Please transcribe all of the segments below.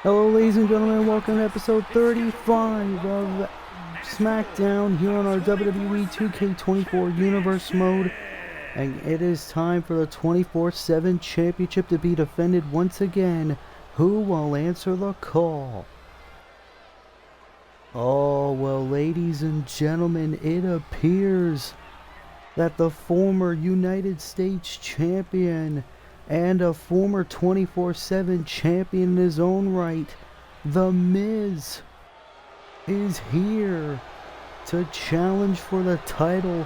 Hello ladies and gentlemen, welcome to episode 35 of Smackdown here on our WWE 2K24 Universe mode. And it is time for the 24/7 Championship to be defended once again. Who will answer the call? Oh, well, ladies and gentlemen, it appears that the former United States champion and a former 24/7 champion in his own right, The Miz, is here to challenge for the title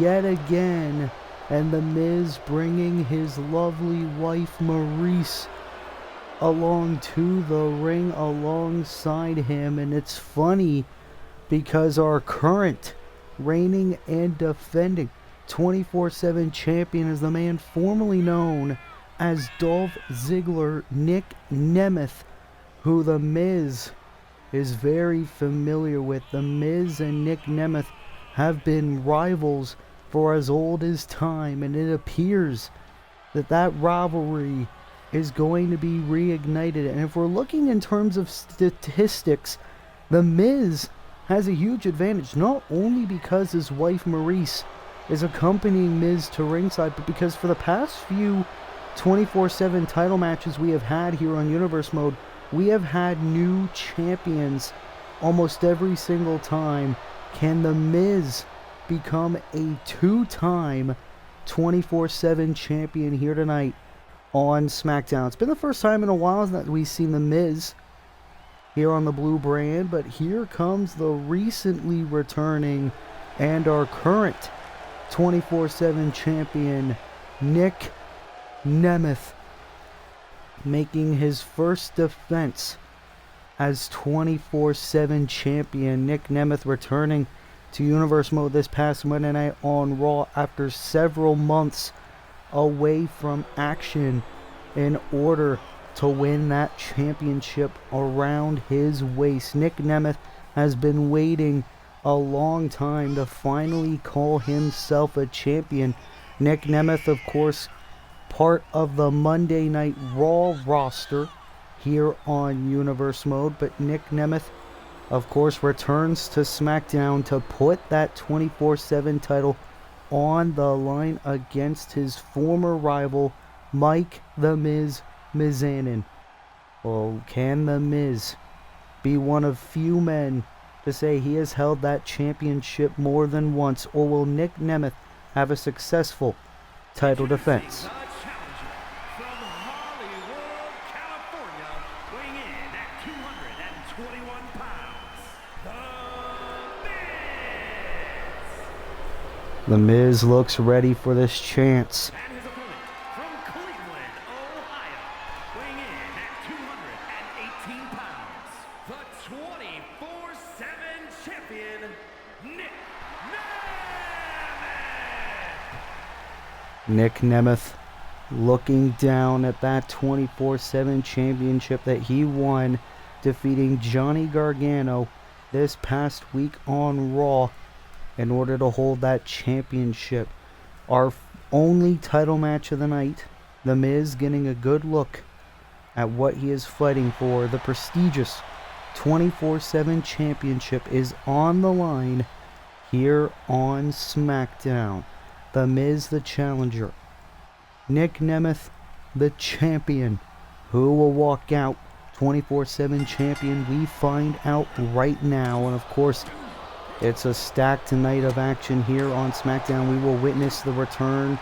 yet again. And The Miz bringing his lovely wife Maurice along to the ring alongside him. And it's funny because our current reigning and defending 24/7 champion is the man formerly known as Dolph Ziggler, Nick Nemeth, who The Miz is very familiar with. The Miz and Nick Nemeth have been rivals for as old as time, and it appears that that rivalry is going to be reignited. And if we're looking in terms of statistics, The Miz has a huge advantage, not only because his wife Maurice is accompanying Miz to ringside, but because for the past few 24/7 title matches we have had here on Universe Mode, we have had new champions almost every single time. Can The Miz become a two-time 24/7 champion here tonight on Smackdown? It's been the first time in a while that we've seen The Miz here on the blue brand, but here comes the recently returning and our current 24/7 champion, Nick Nemeth, making his first defense as 24/7 champion. Nick Nemeth returning to Universe Mode this past Monday night on Raw after several months away from action in order to win that championship around his waist. Nick Nemeth has been waiting a long time to finally call himself a champion. Nick Nemeth, of course, part of the Monday Night Raw roster here on Universe Mode, but Nick Nemeth, of course, returns to SmackDown to put that 24/7 title on the line against his former rival, Mike The Miz Mizanin. Well, can The Miz be one of few men to say he has held that championship more than once, or will Nick Nemeth have a successful title defense? The Miz looks ready for this chance. And his opponent from Cleveland, Ohio, weighing in at 218 pounds, the 24/7 champion, Nick Nemeth. Nick Nemeth looking down at that 24/7 championship that he won, defeating Johnny Gargano this past week on Raw in order to hold that championship. Our only title match of the night, The Miz getting a good look at what he is fighting for. The prestigious 24/7 championship is on the line here on SmackDown. The Miz, the challenger. Nick Nemeth, the champion. Who will walk out 24/7 champion? We find out right now. And of course, it's a stacked night of action here on SmackDown. We will witness the return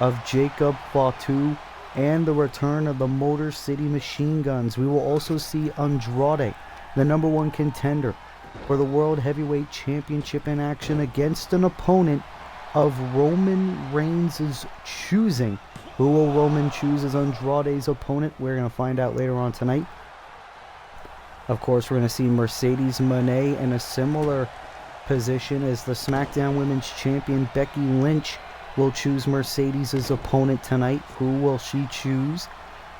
of Jacob Fatu and the return of the Motor City Machine Guns. We will also see Andrade, the number one contender for the World Heavyweight Championship, in action against an opponent of Roman Reigns' choosing. Who will Roman choose as Andrade's opponent? We're going to find out later on tonight. Of course, we're going to see Mercedes Moné in a similar position as the SmackDown Women's Champion. Becky Lynch will choose Mercedes' opponent tonight. Who will she choose?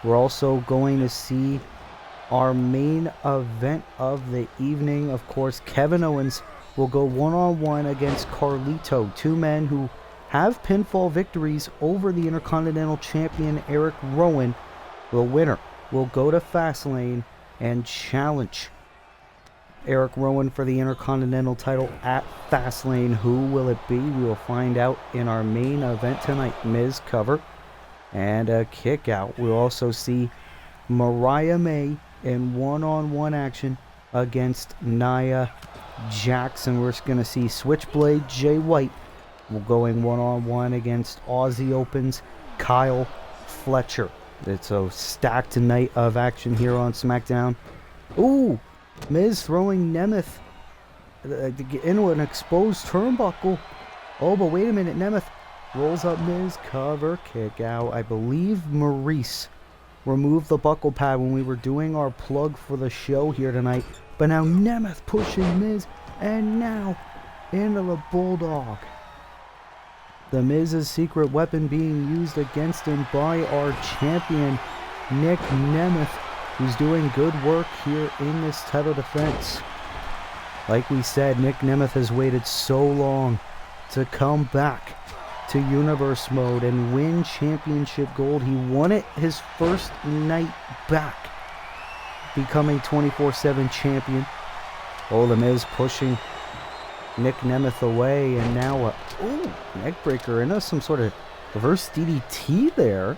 We're also going to see our main event of the evening. Of course, Kevin Owens will go one-on-one against Carlito, two men who have pinfall victories over the Intercontinental Champion Eric Rowan. The winner will go to Fastlane and challenge Eric Rowan for the Intercontinental title at Fastlane. Who will it be? We will find out in our main event tonight. Miz cover and a kick out. We'll also see Mariah May in one-on-one action against Nia Jackson. We're going to see Switchblade Jay White going one-on-one against Aussie Open's Kyle Fletcher. It's a stacked night of action here on SmackDown. Ooh, Miz throwing Nemeth into an exposed turnbuckle. Oh, but wait a minute, Nemeth rolls up Miz, cover, kick out. I believe Maurice removed the buckle pad when we were doing our plug for the show here tonight. But now Nemeth pushing Miz, and now into the Bulldog. The Miz's secret weapon being used against him by our champion, Nick Nemeth, who's doing good work here in this title defense. Like we said, Nick Nemeth has waited so long to come back to Universe Mode and win championship gold. He won it his first night back, becoming 24/7 champion. Oh, the Miz pushing Nick Nemeth away, and now neck breaker into some sort of reverse DDT there.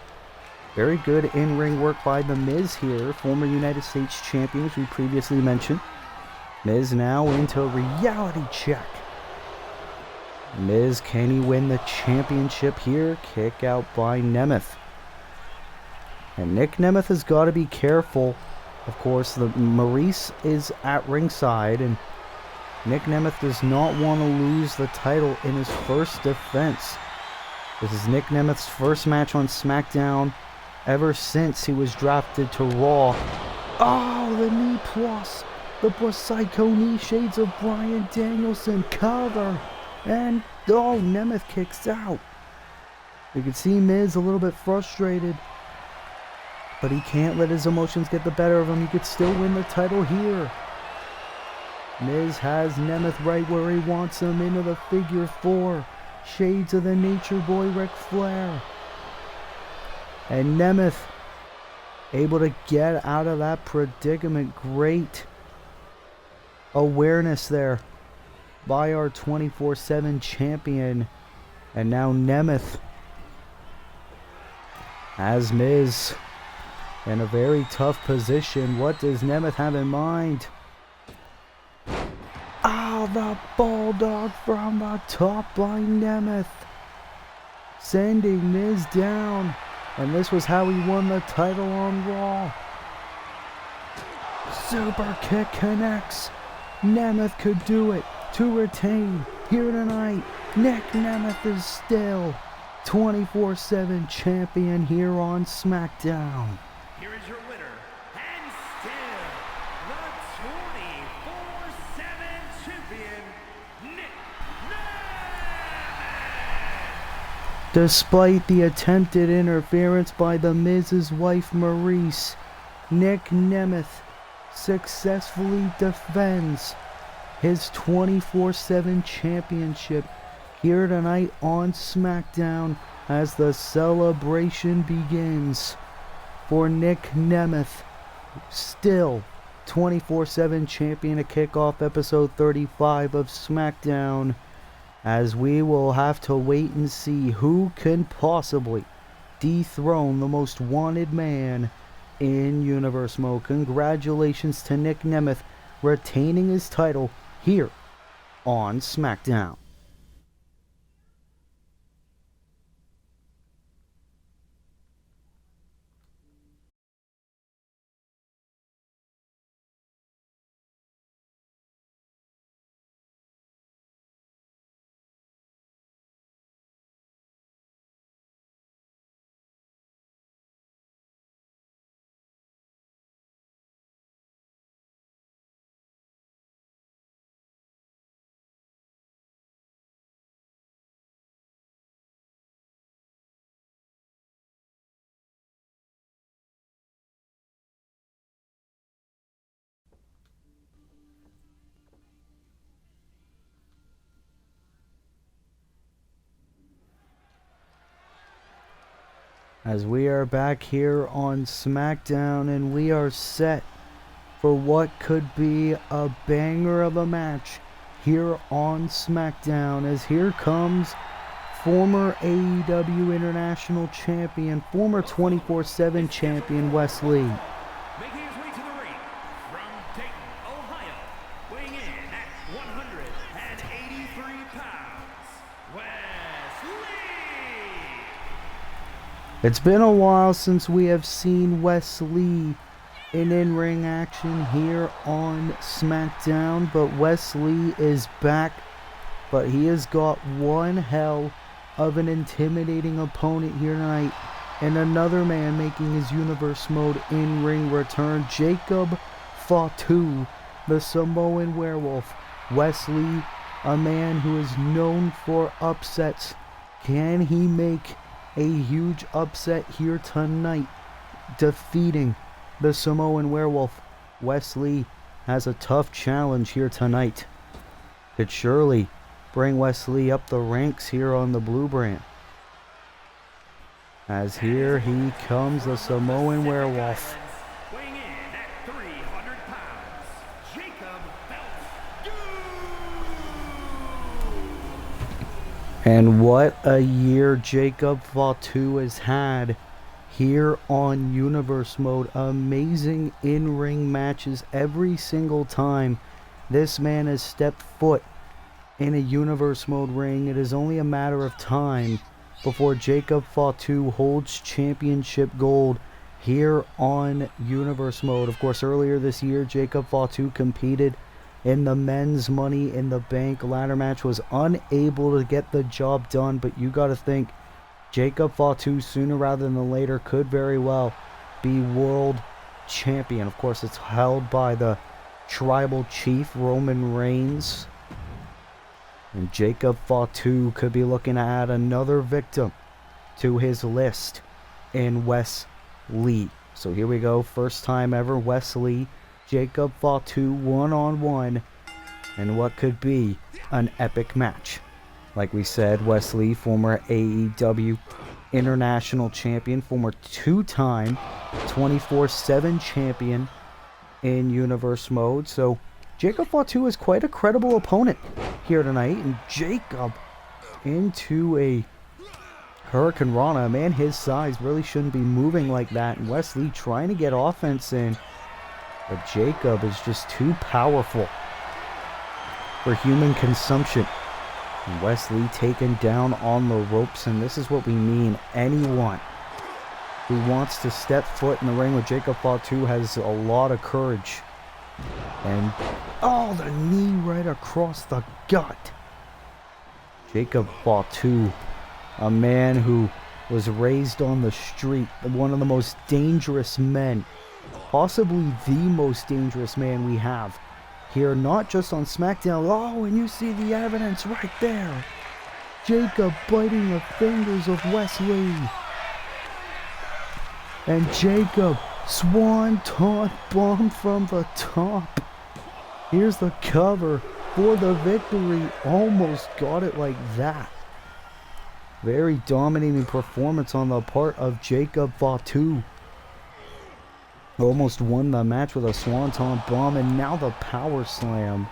Very good in-ring work by the Miz here, former United States champion, which we previously mentioned. Miz now into a reality check. Miz, can he win the championship here? Kick out by Nemeth. And Nick Nemeth has got to be careful. Of course, the Maurice is at ringside, and Nick Nemeth does not want to lose the title in his first defense. This is Nick Nemeth's first match on SmackDown ever since he was drafted to Raw. Oh, the knee plus. The Psycho knee, shades of Bryan Danielson, cover. And, oh, Nemeth kicks out. You can see Miz a little bit frustrated, but he can't let his emotions get the better of him. He could still win the title here. Miz has Nemeth right where he wants him, into the figure four. Shades of the Nature Boy Ric Flair. And Nemeth able to get out of that predicament. Great awareness there by our 24/7 champion. And now Nemeth has Miz in a very tough position. What does Nemeth have in mind? Oh, the Bulldog from the top by Nemeth, sending Miz down. And this was how he won the title on Raw. Super kick connects. Nemeth could do it to retain here tonight. Nick Nemeth is still 24/7 champion here on SmackDown. Here is your winner, and still the 24/7 champion, Nick Nemeth. Despite the attempted interference by the Miz's wife Maurice, Nick Nemeth successfully defends his 24/7 championship here tonight on SmackDown as the celebration begins for Nick Nemeth, still 24/7 champion, to kick off episode 35 of SmackDown, as we will have to wait and see who can possibly dethrone the most wanted man in Universe Mode. Congratulations to Nick Nemeth retaining his title here on SmackDown. As we are back here on SmackDown, and we are set for what could be a banger of a match here on Smackdown, as here comes former AEW International Champion, former 24/7 Champion Wes Lee. Making his way to the ring from Dayton, Ohio, weighing in at 183 pounds, Wes Lee. It's been a while since we have seen Wes Lee in-ring action here on Smackdown, but Wes Lee is back, but he has got one hell of an intimidating opponent here tonight, and another man making his Universe Mode in-ring return, Jacob Fatu, the Samoan Werewolf. Wes Lee, a man who is known for upsets. Can he make a huge upset here tonight, defeating the Samoan Werewolf? Wes Lee has a tough challenge here tonight. Could surely bring Wes Lee up the ranks here on the Blue Brand. As here he comes, the Samoan Werewolf. Weighing in at 300 pounds, Jacob Fatu. And what a year Jacob Fatu has had here on Universe Mode. Amazing in-ring matches every single time this man has stepped foot in a Universe Mode ring. It is only a matter of time before Jacob Fatu holds championship gold here on Universe Mode. Of course, earlier this year, Jacob Fatu competed in the men's Money in the Bank ladder match, was unable to get the job done, but you got to think Jacob Fatu, sooner rather than later, could very well be world champion. Of course, it's held by the tribal chief, Roman Reigns. And Jacob Fatu could be looking to add another victim to his list in Wes Lee. So here we go. First time ever, Wes Lee, Jacob Fatu one-on-one. And what could be an epic match. Like we said, Wes Lee, former AEW International Champion, former two-time 24/7 Champion in Universe Mode. So Jacob Fatu is quite a credible opponent here tonight. And Jacob into a Hurricane Rana. A man his size really shouldn't be moving like that. And Wes Lee trying to get offense in. But Jacob is just too powerful for human consumption. And Wes Lee taken down on the ropes. And this is what we mean. Anyone who wants to step foot in the ring with Jacob Fatu has a lot of courage. And oh, the knee right across the gut. Jacob Fatu, a man who was raised on the street, one of the most dangerous men, possibly the most dangerous man we have here, not just on Smackdown. Oh, and you see the evidence right there. Jacob biting the fingers of Wes Lee. And Jacob, swanton bomb from the top. Here's the cover for the victory. Almost got it like that. Very dominating performance on the part of Jacob Fatu. Almost won the match with a swanton bomb, and now the power slam.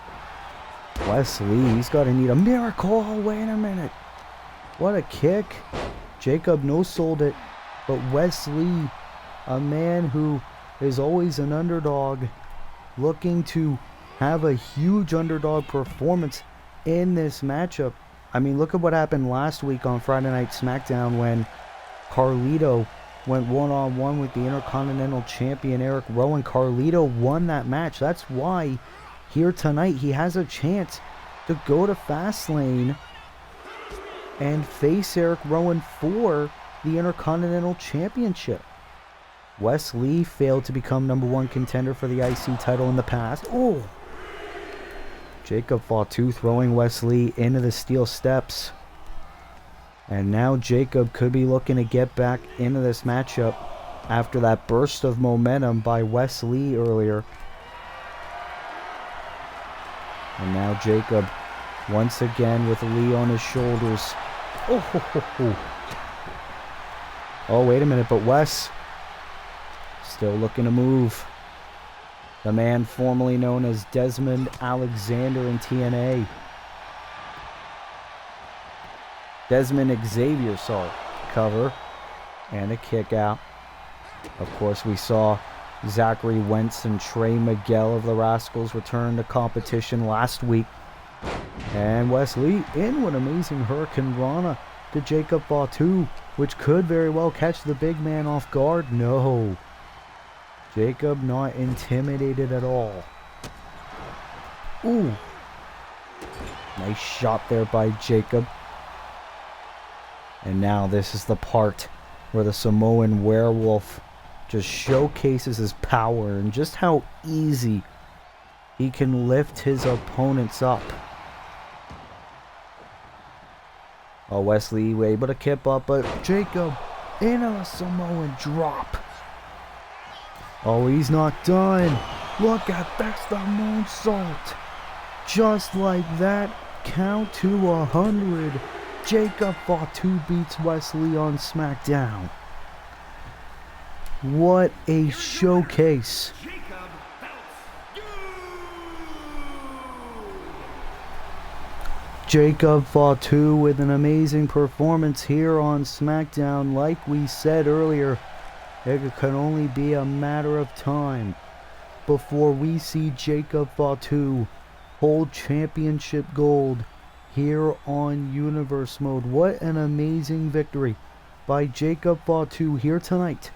Wes Lee, he's got to need a miracle. Oh, wait a minute. What a kick. Jacob no-sold it, but Wes Lee, a man who is always an underdog, looking to have a huge underdog performance in this matchup. I mean, look at what happened last week on Friday Night SmackDown when Carlito went one-on-one with the Intercontinental Champion Eric Rowan. Carlito won that match. That's why here tonight he has a chance to go to Fastlane and face Eric Rowan for the Intercontinental Championship. Wes Lee failed to become #1 contender for the IC title in the past. Oh! Jacob Fatu throwing Wes Lee into the steel steps. And now Jacob could be looking to get back into this matchup after that burst of momentum by Wes Lee earlier. And now Jacob once again with Lee on his shoulders. Oh, ho, ho, ho. Oh, wait a minute, but Wes still looking to move. The man formerly known as Desmond Alexander in TNA. Desmond Xavier saw cover and a kick out. Of course, we saw Zachary Wentz and Trey Miguel of the Rascals return to competition last week. And Wesley in with amazing Hurricane Rana to Jacob Fatu, which could very well catch the big man off guard. No. Jacob not intimidated at all. Ooh. Nice shot there by Jacob. And now this is the part where the Samoan werewolf just showcases his power and just how easy he can lift his opponents up. Oh, Wesley able to kip up, but Jacob in a Samoan drop. Oh, he's not done. Look at that's the moonsault. Just like that, count to 100. Jacob Fatu beats Wesley on SmackDown. What a showcase. Jacob Fatu with an amazing performance here on SmackDown. Like we said earlier, it can only be a matter of time before we see Jacob Fatu hold championship gold here on Universe Mode. What an amazing victory by Jacob Fatu here tonight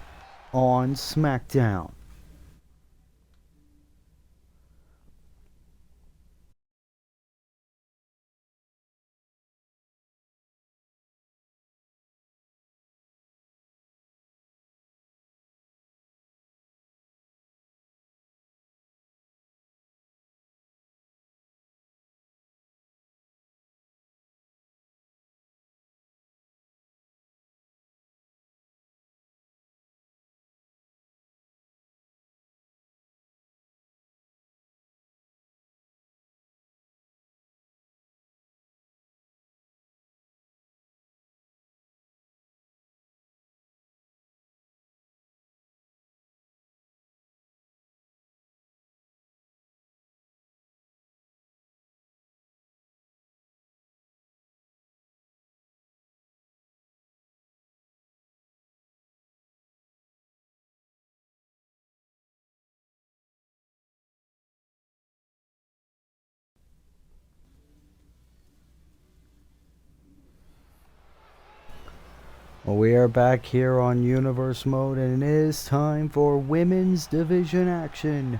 on SmackDown. Well, we are back here on Universe Mode, and it is time for women's division action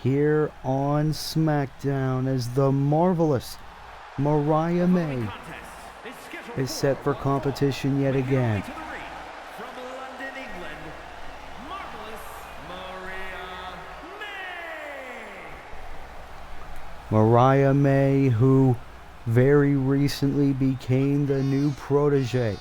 here on SmackDown as the marvelous Mariah May is set for competition yet again. From London, England, marvelous Mariah May, who very recently became the new protege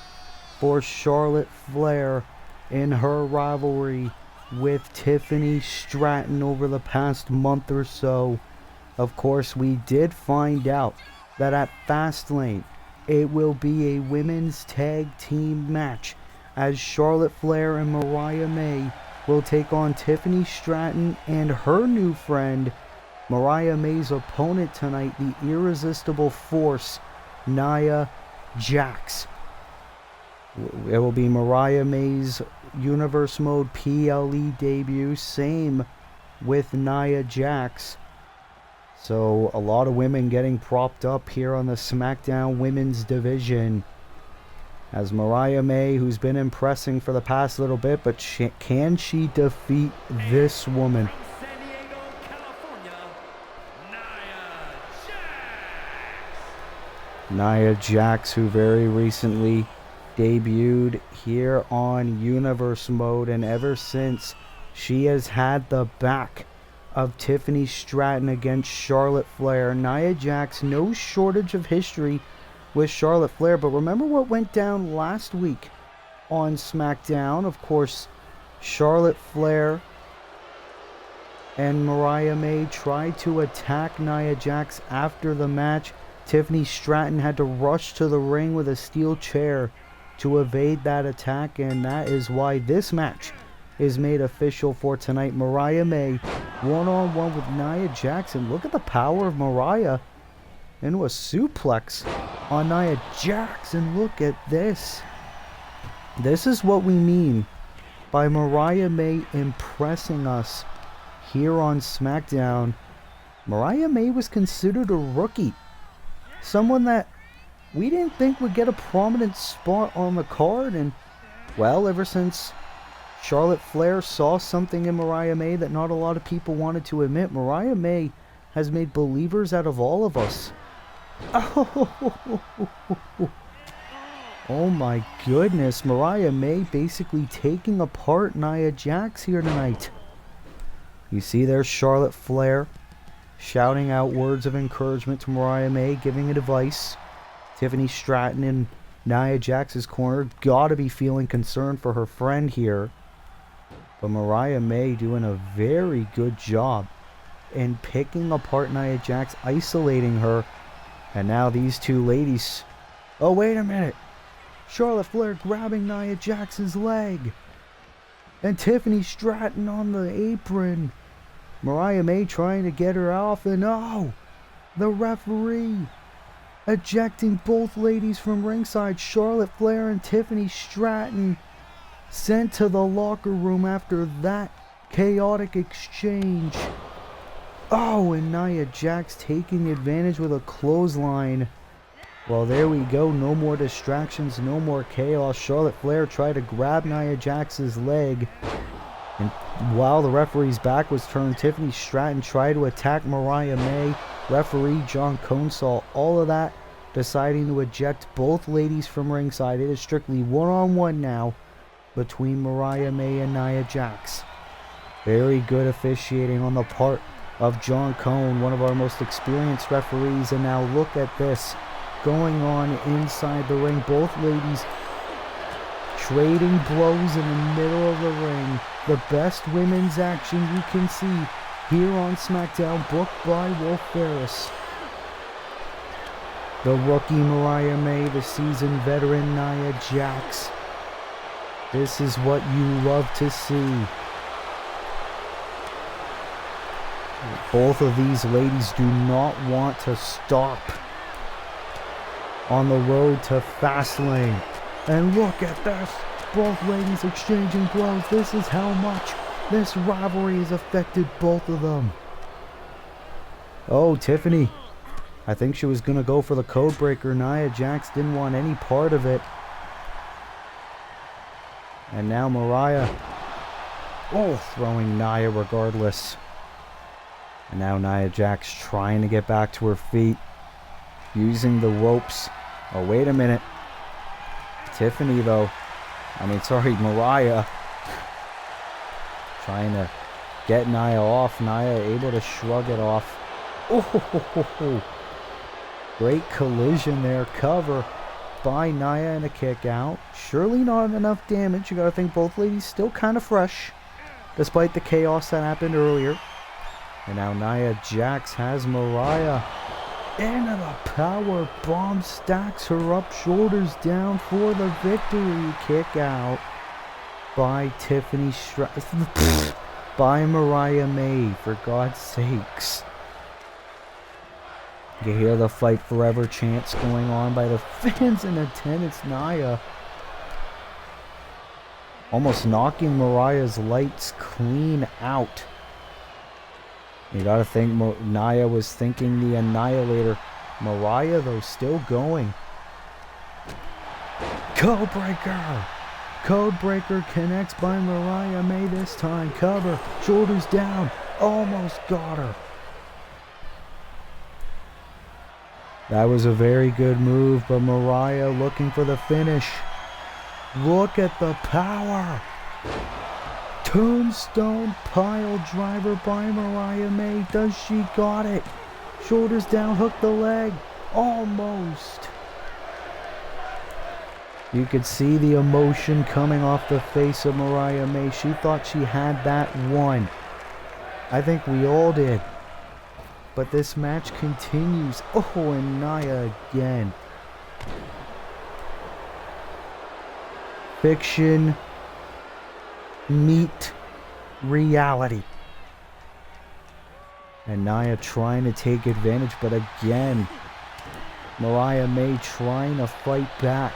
for Charlotte Flair in her rivalry with Tiffany Stratton over the past month or so. Of course, we did find out that at Fastlane it will be a women's tag team match as Charlotte Flair and Mariah May will take on Tiffany Stratton and her new friend, Mariah May's opponent tonight, the irresistible force, Nia Jax. It will be Mariah May's Universe Mode PLE debut. Same with Nia Jax. So a lot of women getting propped up here on the SmackDown women's division. As Mariah May, who's been impressing for the past little bit, but can she defeat this woman? From San Diego, California, Nia Jax. Nia Jax, who very recently debuted here on Universe Mode, and ever since she has had the back of Tiffany Stratton against Charlotte Flair. Nia Jax, no shortage of history with Charlotte Flair, but remember what went down last week on SmackDown. Of course, Charlotte Flair and Mariah May tried to attack Nia Jax after the match. Tiffany Stratton had to rush to the ring with a steel chair to evade that attack, and that is why this match is made official for tonight. Mariah May One-on-one with Nia Jackson. Look at the power of Mariah into a suplex on Nia Jackson. Look at this. This is what we mean by Mariah May impressing us here on SmackDown. Mariah May was considered a rookie. Someone that we didn't think would get a prominent spot on the card. And, well, ever since Charlotte Flair saw something in Mariah May that not a lot of people wanted to admit, Mariah May has made believers out of all of us. Oh my goodness, Mariah May basically taking apart Nia Jax here tonight. You see there's Charlotte Flair shouting out words of encouragement to Mariah May, giving advice. Tiffany Stratton in Nia Jax's corner, gotta be feeling concerned for her friend here. But Mariah May doing a very good job in picking apart Nia Jax, isolating her. And now these two ladies... Oh, wait a minute. Charlotte Flair grabbing Nia Jax's leg. And Tiffany Stratton on the apron. Mariah May trying to get her off, and oh, the referee ejecting both ladies from ringside. Charlotte Flair and Tiffany Stratton sent to the locker room after that chaotic exchange. Oh, and Nia Jax taking advantage with a clothesline. Well, there we go. No more distractions, no more chaos. Charlotte Flair tried to grab Nia Jax's leg. And while the referee's back was turned, Tiffany Stratton tried to attack Mariah May. Referee John Cone saw all of that, deciding to eject both ladies from ringside. It is strictly one-on-one now between Mariah May and Nia Jax. Very good officiating on the part of John Cone, one of our most experienced referees. And now look at this going on inside the ring. Both ladies trading blows in the middle of the ring. The best women's action you can see here on SmackDown, booked by Wolf Ferris. The rookie Mariah May, the seasoned veteran Nia Jax. This is what you love to see. Both of these ladies do not want to stop on the road to Fastlane. And look at this. Both ladies exchanging blows. This is how much this rivalry has affected both of them. Oh, Tiffany. I think she was going to go for the code breaker. Nia Jax didn't want any part of it. And now Mariah. Oh, throwing Nia regardless. And now Nia Jax trying to get back to her feet. Using the ropes. Oh, wait a minute. Tiffany, though. Mariah. Trying to get Nia off. Nia able to shrug it off. Oh, great collision there. Cover by Nia and a kick out. Surely not enough damage. You gotta think both ladies still kind of fresh, despite the chaos that happened earlier. And now Nia Jax has Mariah into the power bomb, stacks her up, shoulders down for the victory. Kick out by Tiffany Stratton. By Mariah May, for God's sakes. You hear the Fight Forever chants going on by the fans in attendance. Nia almost knocking Mariah's lights clean out. You gotta think Nia was thinking the Annihilator. Mariah, though, still going. Codebreaker! Codebreaker connects by Mariah May this time. Cover, shoulders down, almost got her. That was a very good move, but Mariah looking for the finish. Look at the power. Tombstone pile driver by Mariah May. Does she got it? Shoulders down, hook the leg. Almost. You could see the emotion coming off the face of Mariah May. She thought she had that one. I think we all did. But this match continues. Oh, and Nia again. Fiction meet reality. And Nia trying to take advantage, but again, Mariah May trying to fight back.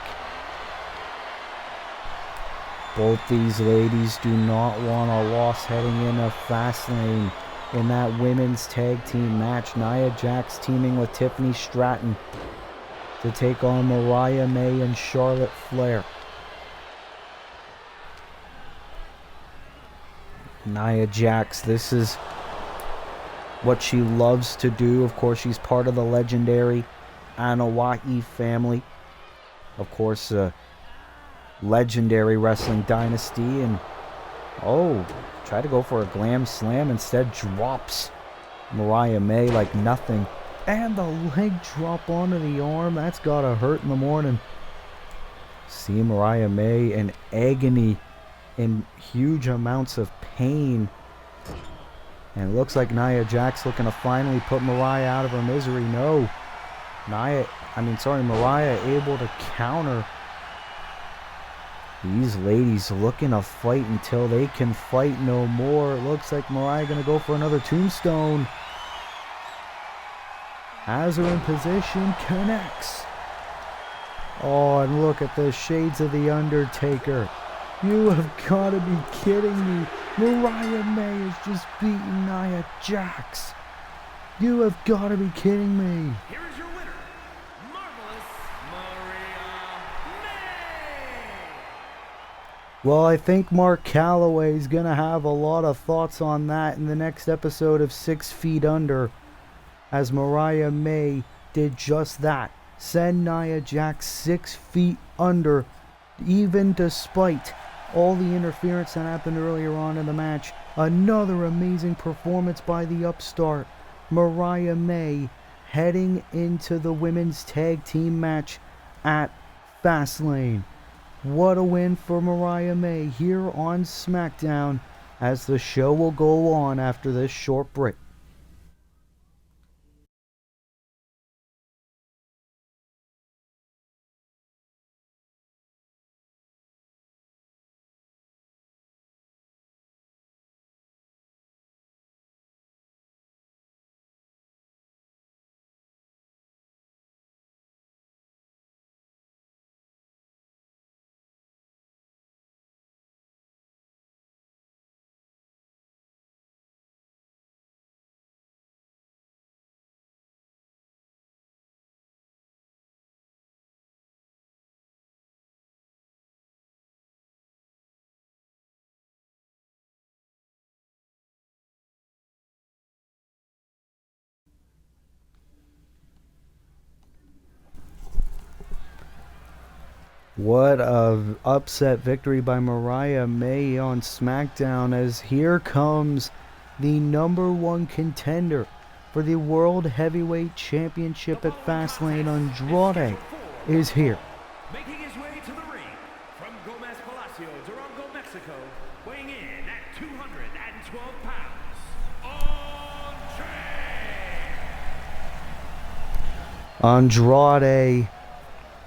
Both these ladies do not want a loss heading into Fastlane in that women's tag team match. Nia Jax teaming with Tiffany Stratton to take on Mariah May and Charlotte Flair. Nia Jax, this is what she loves to do. Of course, she's part of the legendary Anoa'i family. Of course, legendary wrestling dynasty. And try to go for a glam slam, instead drops Mariah May like nothing. And the leg drop onto the arm. That's gotta hurt in the morning. See Mariah May in agony, in huge amounts of pain. And it looks like Nia Jax looking to finally put Mariah out of her misery. No. Mariah able to counter. These ladies looking to fight until they can fight no more. It looks like Mariah going to go for another tombstone. Has her in position, connects. Oh, and look at the shades of the Undertaker. You have got to be kidding me. Mariah May has just beaten Nia Jax. You have got to be kidding me. Here is your winner, Marvelous Mariah May. Well, I think Mark Calloway is going to have a lot of thoughts on that in the next episode of 6 Feet Under, as Mariah May did just that. Send Nia Jax 6 feet under, even despite all the interference that happened earlier on in the match. Another amazing performance by the upstart Mariah May, heading into the women's tag team match at Fastlane. What a win for Mariah May here on Smackdown, as the show will go on after this short break. What a upset victory by Mariah May on SmackDown, as here comes the #1 contender for the World Heavyweight Championship at Fastlane. Andrade is here. Making his way to the ring from Gomez Palacio, Durango, Mexico, weighing in at 212 pounds, Andrade,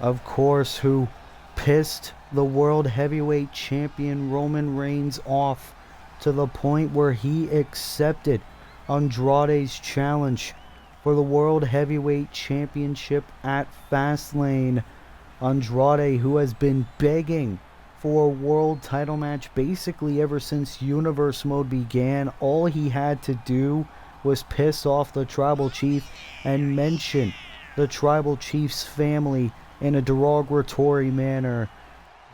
of course, who pissed the World Heavyweight Champion Roman Reigns off to the point where he accepted Andrade's challenge for the World Heavyweight Championship at Fastlane. Andrade, who has been begging for a world title match basically ever since Universe Mode began. All he had to do was piss off the Tribal Chief and mention the Tribal Chief's family in a derogatory manner.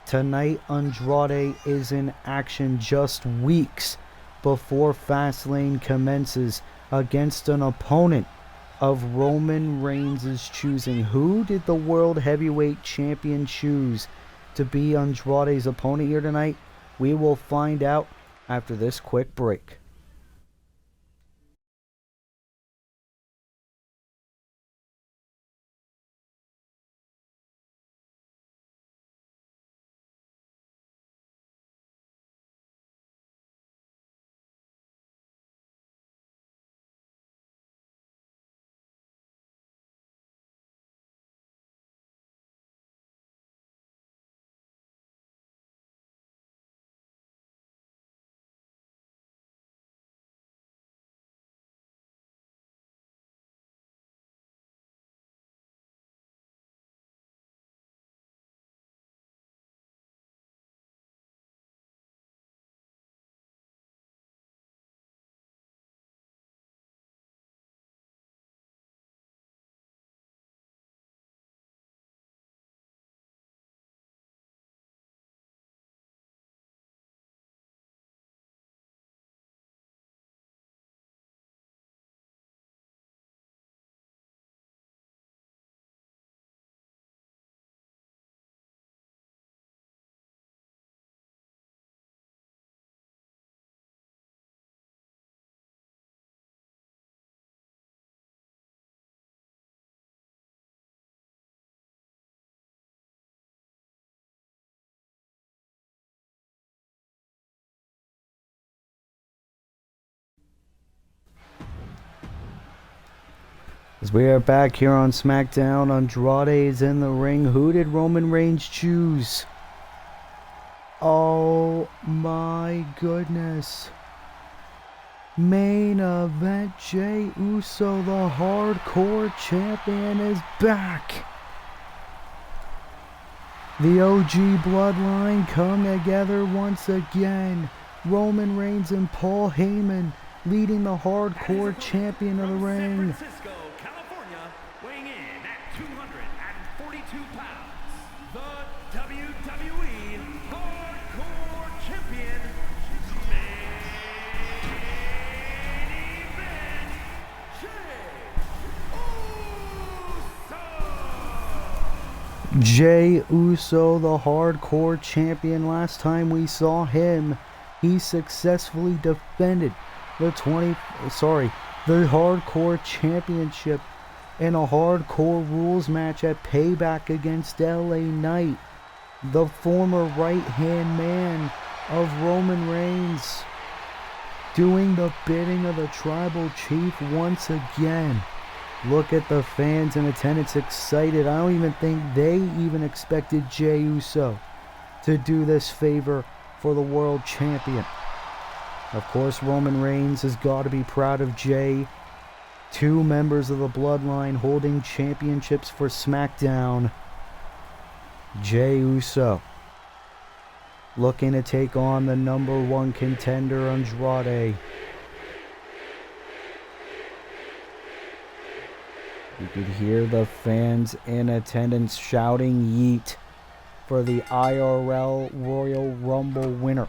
Tonight, Andrade is in action just weeks before Fastlane commences against an opponent of Roman Reigns' choosing. Who did the World Heavyweight Champion choose to be Andrade's opponent here tonight? We will find out after this quick break. As we are back here on Smackdown, Andrade is in the ring. Who did Roman Reigns choose? Oh my goodness. Main event, Jey Uso, the hardcore champion, is back. The OG bloodline come together once again. Roman Reigns and Paul Heyman leading the hardcore champion of the ring. San Francisco, California, weighing in at 242 pounds, the WWE Hardcore Champion, main event, Jey Uso, the hardcore champion. Last time we saw him, he successfully defended the hardcore championship in a hardcore rules match at Payback against LA Knight, the former right-hand man of Roman Reigns, doing the bidding of the tribal chief once again. Look at the fans in attendance excited. I don't even think they even expected Jey Uso to do this favor for the world champion. Of course, Roman Reigns has got to be proud of Jey. Two members of the bloodline holding championships for SmackDown. Jey Uso looking to take on the #1 contender, Andrade. You could hear the fans in attendance shouting yeet for the IRL Royal Rumble winner.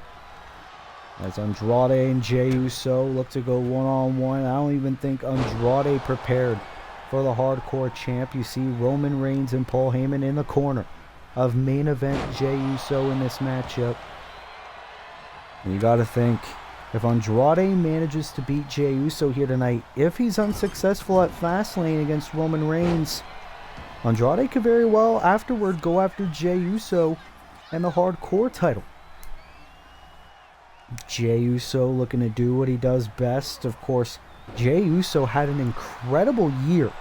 As Andrade and Jey Uso look to go one-on-one. I don't even think Andrade prepared for the hardcore champ. You see Roman Reigns and Paul Heyman in the corner of main event Jey Uso in this matchup. And you gotta think, if Andrade manages to beat Jey Uso here tonight, if he's unsuccessful at Fastlane against Roman Reigns, Andrade could very well afterward go after Jey Uso and the hardcore title. Jey Uso looking to do what he does best. Of course, Jey Uso had an incredible year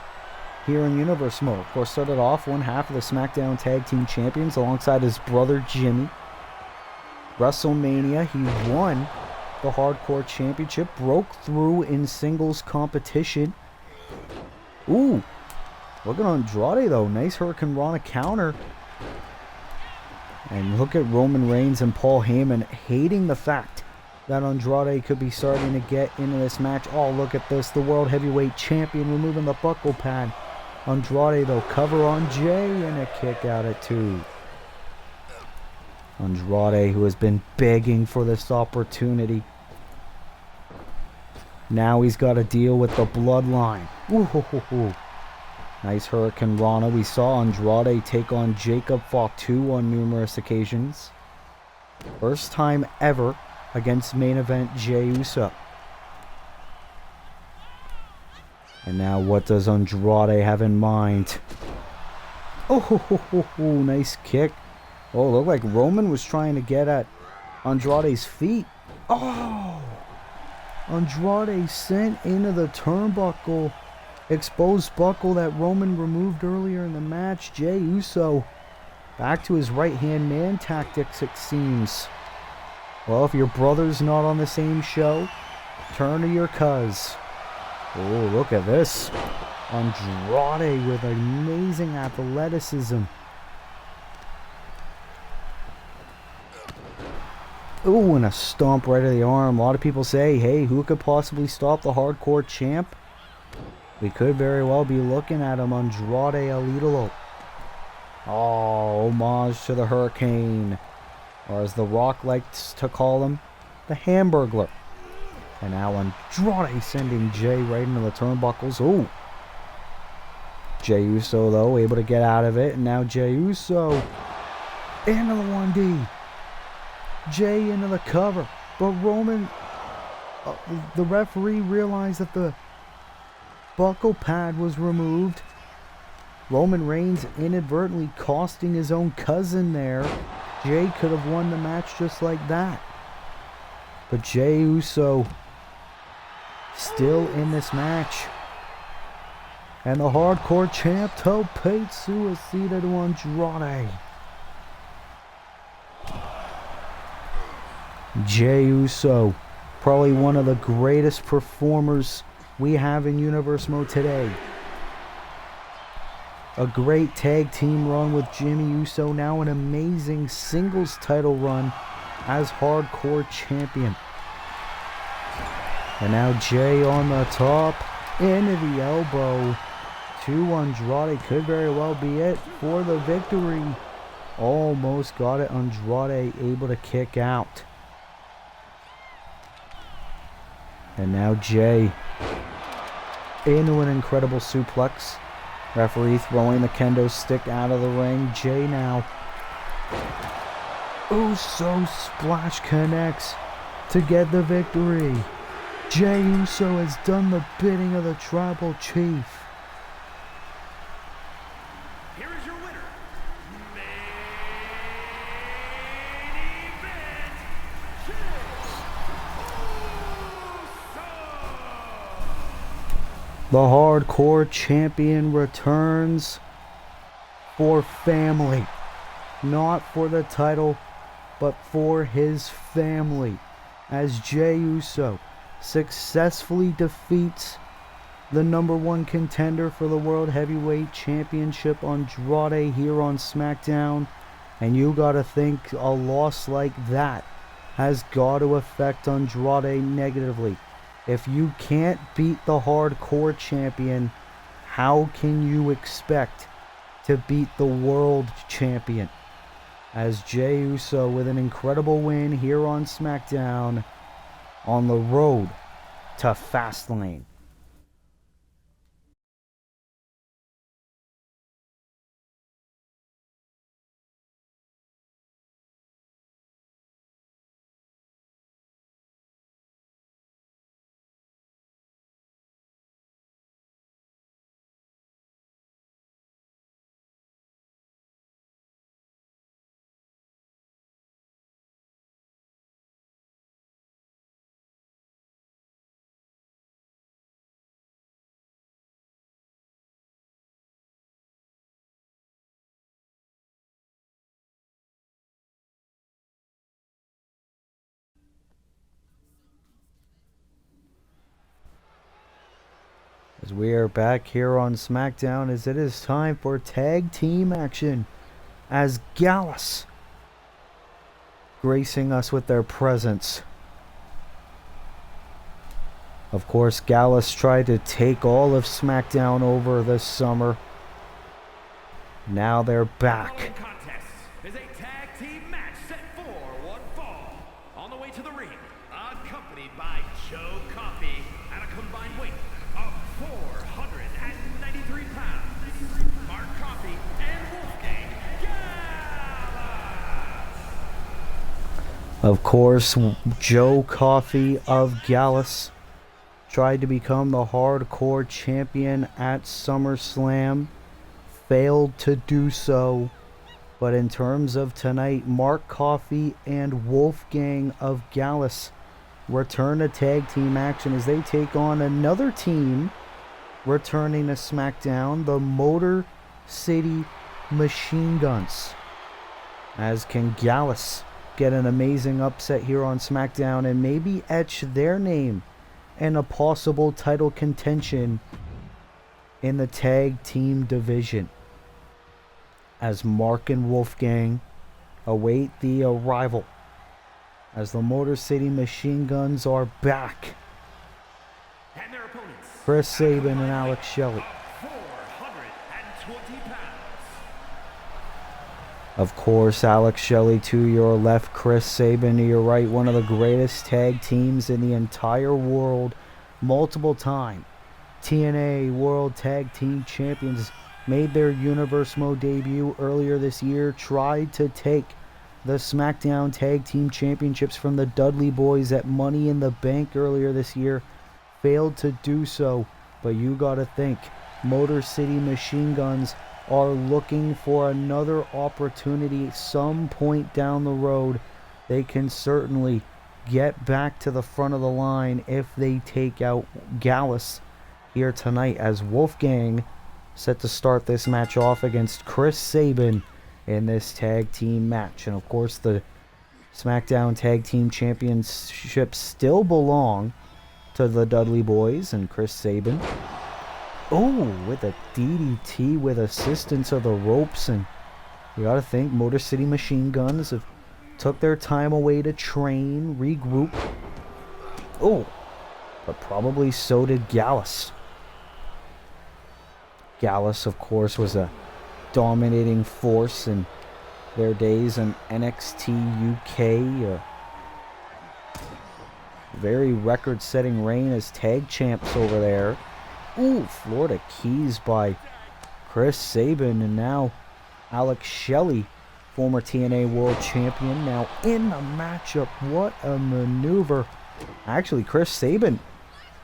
here in Universe Mode. Of course, started off one half of the SmackDown Tag Team Champions alongside his brother Jimmy. WrestleMania, he won the Hardcore Championship, broke through in singles competition. Ooh, look at Andrade though, nice Hurricane Rana counter. And look at Roman Reigns and Paul Heyman hating the fact that Andrade could be starting to get into this match. Oh, look at this, the World Heavyweight Champion removing the buckle pad. Andrade though, cover on Jey and a kick out at 2. Andrade, who has been begging for this opportunity. Now he's got to deal with the bloodline. Ooh. Nice Hurricane Rana. We saw Andrade take on Jacob Fatu on numerous occasions. First time ever against main event Jey Uso. And now what does Andrade have in mind? Oh, nice kick. Oh, looked like Roman was trying to get at Andrade's feet. Oh! Andrade sent into the turnbuckle. Exposed buckle that Roman removed earlier in the match. Jey Uso back to his right-hand man tactics, it seems. Well, if your brother's not on the same show, turn to your cuz. Oh, look at this. Andrade with amazing athleticism. Ooh, and a stomp right to the arm. A lot of people say, hey, who could possibly stop the hardcore champ? We could very well be looking at him, Andrade El Idolo. Oh, homage to the Hurricane. Or as The Rock likes to call him, the Hamburglar. And now Andrade sending Jey right into the turnbuckles. Ooh. Jey Uso, though, able to get out of it. And now Jey Uso into the 1D. Jey into the cover. But Roman, the referee realized that the buckle pad was removed. Roman Reigns inadvertently costing his own cousin there. Jey could have won the match just like that. But Jey Uso still in this match. And the hardcore champ Tope Suicida to Andrade. Jey Uso, probably one of the greatest performers we have in Universe Mode today. A great tag team run with Jimmy Uso, now an amazing singles title run as hardcore champion. And now Jey on the top, into the elbow to Andrade, could very well be it for the victory. Almost got it, Andrade able to kick out. And now Jey into an incredible suplex. Referee throwing the kendo stick out of the ring. Jey now. Uso splash connects to get the victory. Jey Uso has done the bidding of the Tribal Chief. Here is your winner, main event, The hardcore champion returns for family. Not for the title, but for his family. As Jey Uso successfully defeats the #1 contender for the World Heavyweight Championship, Andrade, here on SmackDown. And you gotta think a loss like that has got to affect Andrade negatively. If you can't beat the hardcore champion, how can you expect to beat the world champion? As Jey Uso with an incredible win here on SmackDown on the road to Fastlane. As we are back here on SmackDown, as it is time for tag team action, as Gallus gracing us with their presence. Of course, Gallus tried to take all of SmackDown over this summer. Now they're back. following contest is a tag team match set for one fall. On the way to the ring, accompanied by Joe Coffey at a combined weight of 493 pounds. Mark Coffey and Wolfgang Gallows. Of course, Joe Coffey of Gallus tried to become the hardcore champion at SummerSlam. Failed to do so. But in terms of tonight, Mark Coffey and Wolfgang of Gallus return to tag team action as they take on another team returning to SmackDown, the Motor City Machine Guns. As can Gallus get an amazing upset here on SmackDown and maybe etch their name in a possible title contention in the tag team division. As Mark and Wolfgang await the arrival, as the Motor City Machine Guns are back. And their opponents, Chris Sabin and Alex Shelley. 420 pounds. Of course, Alex Shelley to your left, Chris Sabin to your right. One of the greatest tag teams in the entire world. Multiple time TNA World Tag Team Champions. Made their Universe Mode debut earlier this year. Tried to take the SmackDown Tag Team Championships from the Dudley Boys at Money in the Bank earlier this year. Failed to do so. But you gotta think, Motor City Machine Guns are looking for another opportunity some point down the road. They can certainly get back to the front of the line if they take out Gallus here tonight as Wolfgang set to start this match off against Chris Sabin in this tag team match. And of course the SmackDown Tag Team Championships still belong to the Dudley Boys and Chris Sabin. Oh, with a DDT with assistance of the ropes, and you gotta think Motor City Machine Guns have took their time away to train, regroup. Oh, but probably so did Gallus. Gallus, of course, was a dominating force in their days in NXT UK. Very record-setting reign as tag champs over there. Ooh, Florida Keys by Chris Sabin, and now Alex Shelley, former TNA World Champion, now in the matchup. What a maneuver. Actually, Chris Sabin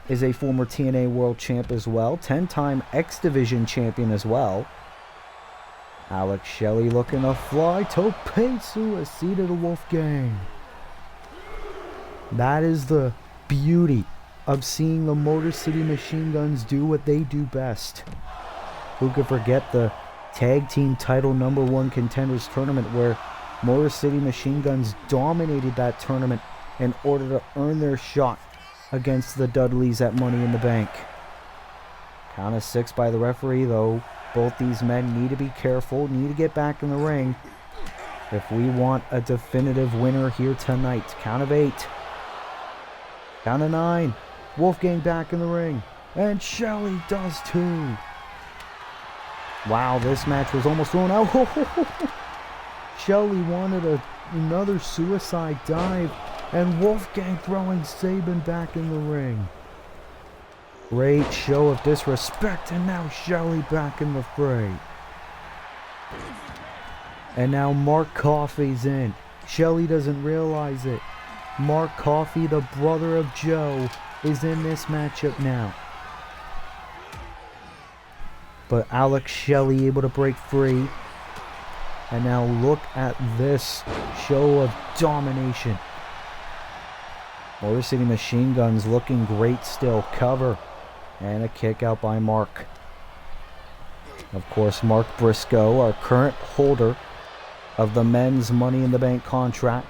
is a former TNA World Champ as well, 10-time X Division Champion as well. Alex Shelley looking to fly. Tope Suicida to Wolfgang. That is the beauty of seeing the Motor City Machine Guns do what they do best. Who could forget the Tag Team Title #1 Contenders Tournament, where Motor City Machine Guns dominated that tournament in order to earn their shot against the Dudleys at Money in the Bank. Count of 6 by the referee, though. Both these men need to be careful, need to get back in the ring if we want a definitive winner here tonight. Count of 8. Count of 9. Wolfgang back in the ring. And Shelley does too. Wow, this match was almost thrown out. Shelley wanted another suicide dive, and Wolfgang throwing Sabin back in the ring. Great show of disrespect, and now Shelley back in the fray. And now Mark Coffey's in. Shelley doesn't realize it. Mark Coffey, the brother of Joe, is in this matchup now. But Alex Shelley able to break free. And now look at this show of domination. Motor City Machine Guns looking great still. Cover. And a kick out by Mark. Of course, Mark Briscoe, our current holder of the men's Money in the Bank contract.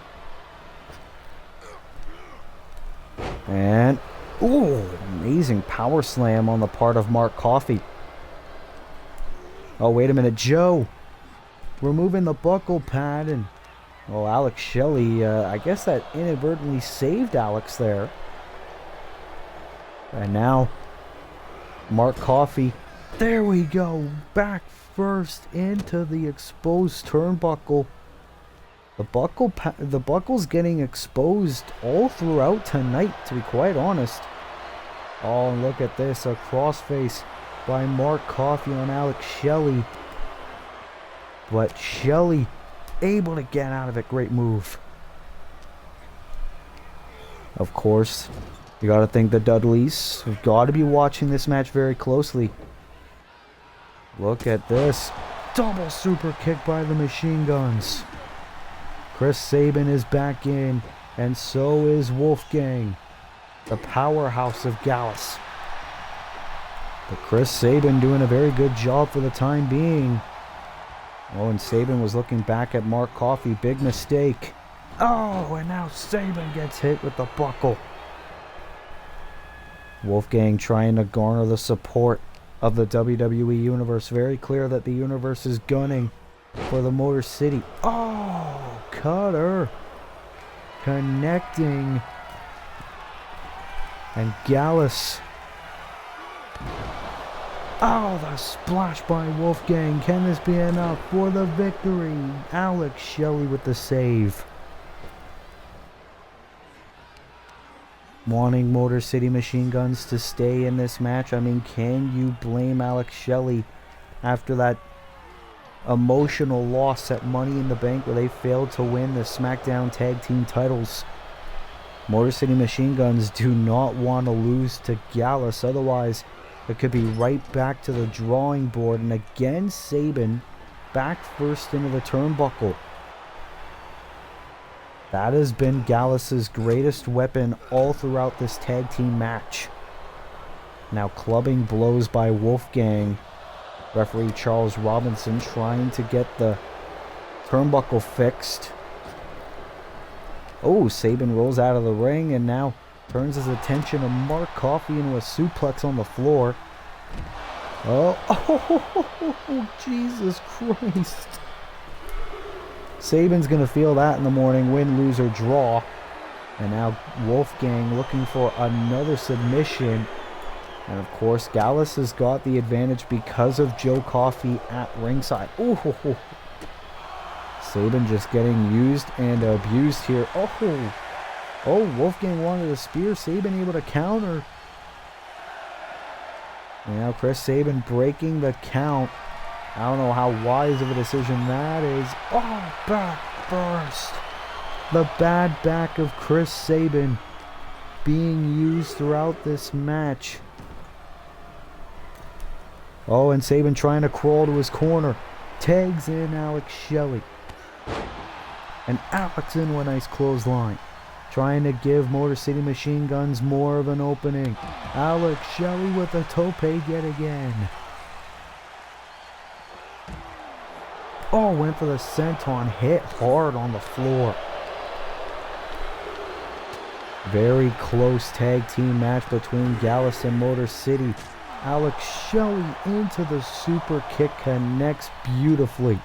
And, ooh, amazing power slam on the part of Mark Coffey. Oh, wait a minute, Joe removing the buckle pad, and well, Alex Shelley, I guess that inadvertently saved Alex there. And now Mark Coffey, there we go, back first into the exposed turnbuckle. The buckle's getting exposed all throughout tonight, to be quite honest. Oh, and look at this, a crossface by Mark Coffey on Alex Shelley. But Shelley able to get out of it. Great move. Of course, you got to think the Dudleys have got to be watching this match very closely. Look at this. Double super kick by the Machine Guns. Chris Sabin is back in, and so is Wolfgang, the powerhouse of Gallus. But Chris Sabin doing a very good job for the time being. Oh, and Sabin was looking back at Mark Coffey. Big mistake. Oh, and now Sabin gets hit with the buckle. Wolfgang trying to garner the support of the WWE Universe. Very clear that the Universe is gunning for the Motor City. Oh, cutter. Connecting. And Gallus. Oh, the splash by Wolfgang. Can this be enough for the victory? Alex Shelley with the save. Wanting Motor City Machine Guns to stay in this match. I mean, can you blame Alex Shelley after that emotional loss at Money in the Bank where they failed to win the SmackDown Tag Team titles? Motor City Machine Guns do not want to lose to Gallus, otherwise it could be right back to the drawing board. And again, Sabin back first into the turnbuckle. That has been Gallus's greatest weapon all throughout this tag team match. Now clubbing blows by Wolfgang. Referee Charles Robinson trying to get the turnbuckle fixed. Oh, Sabin rolls out of the ring and now turns his attention to Mark Coffey into a suplex on the floor. Oh, Jesus Christ. Sabin's going to feel that in the morning, win, lose, or draw. And now Wolfgang looking for another submission. And of course, Gallus has got the advantage because of Joe Coffey at ringside. Oh, Sabin just getting used and abused here. Oh, Wolfgang wanted a spear. Sabin able to counter. And now Chris Sabin breaking the count. I don't know how wise of a decision that is. Oh, back first. The bad back of Chris Sabin being used throughout this match. Oh, and Sabin trying to crawl to his corner. Tags in Alex Shelley. And Alex into a nice clothesline. Trying to give Motor City Machine Guns more of an opening. Alex Shelley with a tope yet again. Oh, went for the senton. Hit hard on the floor. Very close tag team match between Gallus and Motor City. Alex Shelley into the super kick, connects beautifully.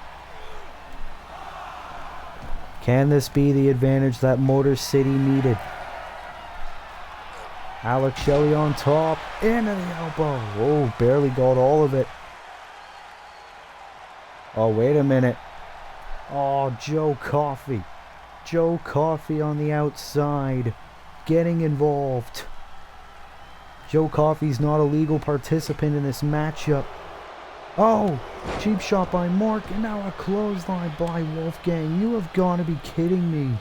Can this be the advantage that Motor City needed? Alex Shelley on top, into the elbow. Oh, barely got all of it. Oh, wait a minute. Oh, Joe Coffey. Joe Coffey on the outside, getting involved. Joe Coffey's not a legal participant in this matchup. Oh, cheap shot by Mark, and now a clothesline by Wolfgang. You have got to be kidding me.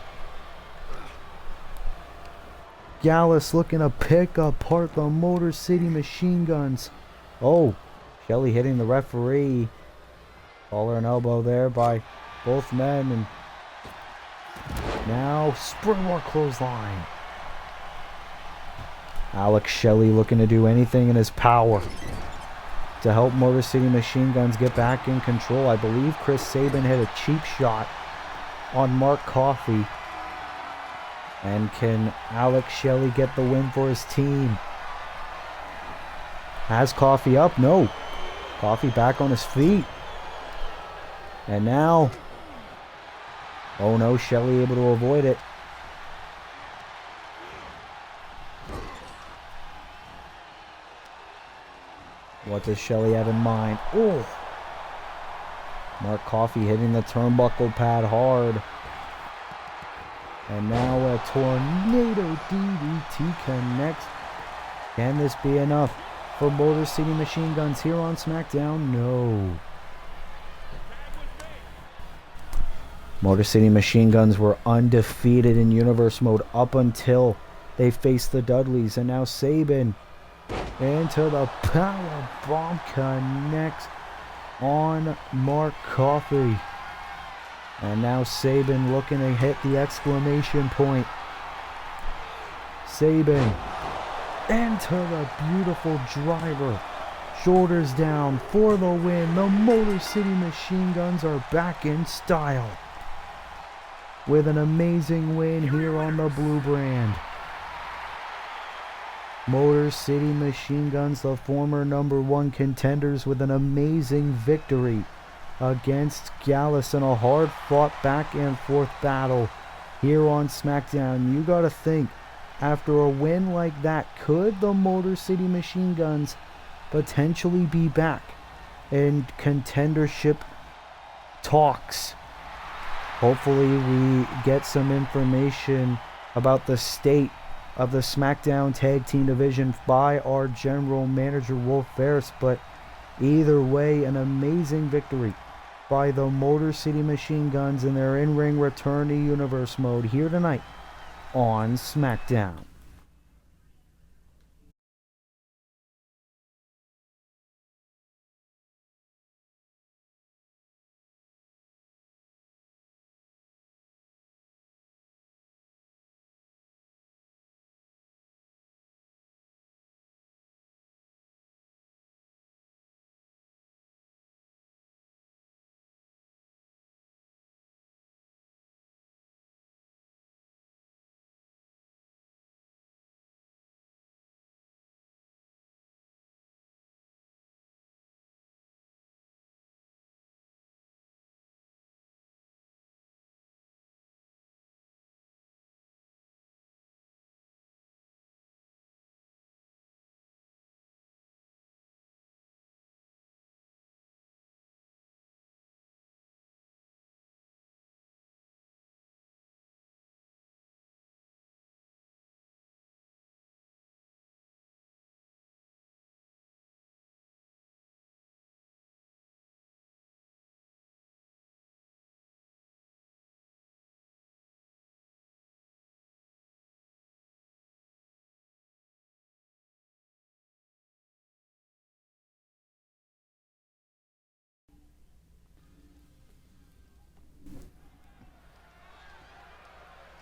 Gallus looking to pick apart the Motor City Machine Guns. Oh, Shelley hitting the referee. Collar and elbow there by both men, and now springboard clothesline. Alex Shelley looking to do anything in his power to help Motor City Machine Guns get back in control. I believe Chris Sabin hit a cheap shot on Mark Coffey. And can Alex Shelley get the win for his team? Has Coffey up? No. Coffey back on his feet. And now, oh no, Shelley able to avoid it. What does Shelley have in mind? Oh! Mark Coffey hitting the turnbuckle pad hard. And now a tornado DDT connects. Can this be enough for Motor City Machine Guns here on SmackDown? No. Motor City Machine Guns were undefeated in Universe Mode up until they faced the Dudleys. And now Sabin into the power bomb connects on Mark Coffey. And now Sabin looking to hit the exclamation point. Sabin into the beautiful driver. Shoulders down for the win. The Motor City Machine Guns are back in style with an amazing win here on the blue brand. Motor City Machine Guns, the former #1 contenders, with an amazing victory against Gallus in a hard-fought back-and-forth battle here on SmackDown. You gotta think, after a win like that, could the Motor City Machine Guns potentially be back in contendership talks? Hopefully we get some information about the state of the SmackDown Tag Team Division by our General Manager Wolf Ferris, but either way, an amazing victory by the Motor City Machine Guns in their in-ring return to Universe Mode here tonight on SmackDown.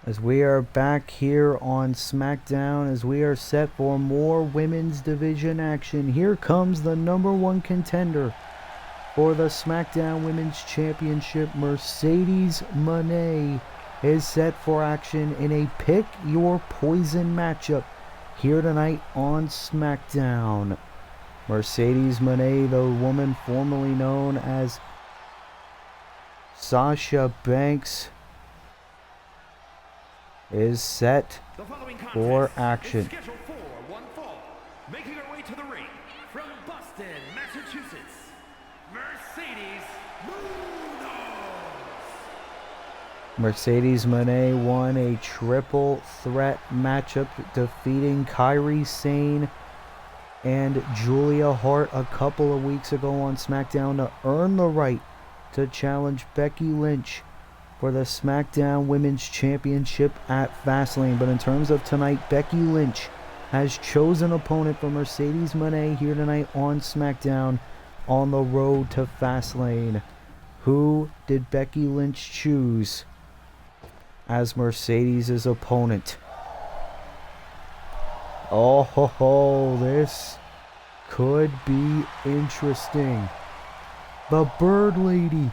as we are back here on SmackDown, as we are set for more women's division action. Here comes the #1 contender for the SmackDown Women's Championship. Mercedes Moné is set for action in a Pick Your Poison matchup here tonight on SmackDown. Mercedes Moné, the woman formerly known as Sasha Banks, is set for action. Scheduled for one fall. Making her way to the ring from Boston, Massachusetts, Mercedes Moné. Mercedes Moné won a triple threat matchup, defeating Kairi Sane and Julia Hart a couple of weeks ago on SmackDown to earn the right to challenge Becky Lynch for the SmackDown Women's Championship at Fastlane. But in terms of tonight, Becky Lynch has chosen opponent for Mercedes Moné here tonight on SmackDown on the road to Fastlane. Who did Becky Lynch choose as Mercedes' opponent? Oh ho ho, this could be interesting. The Bird Lady,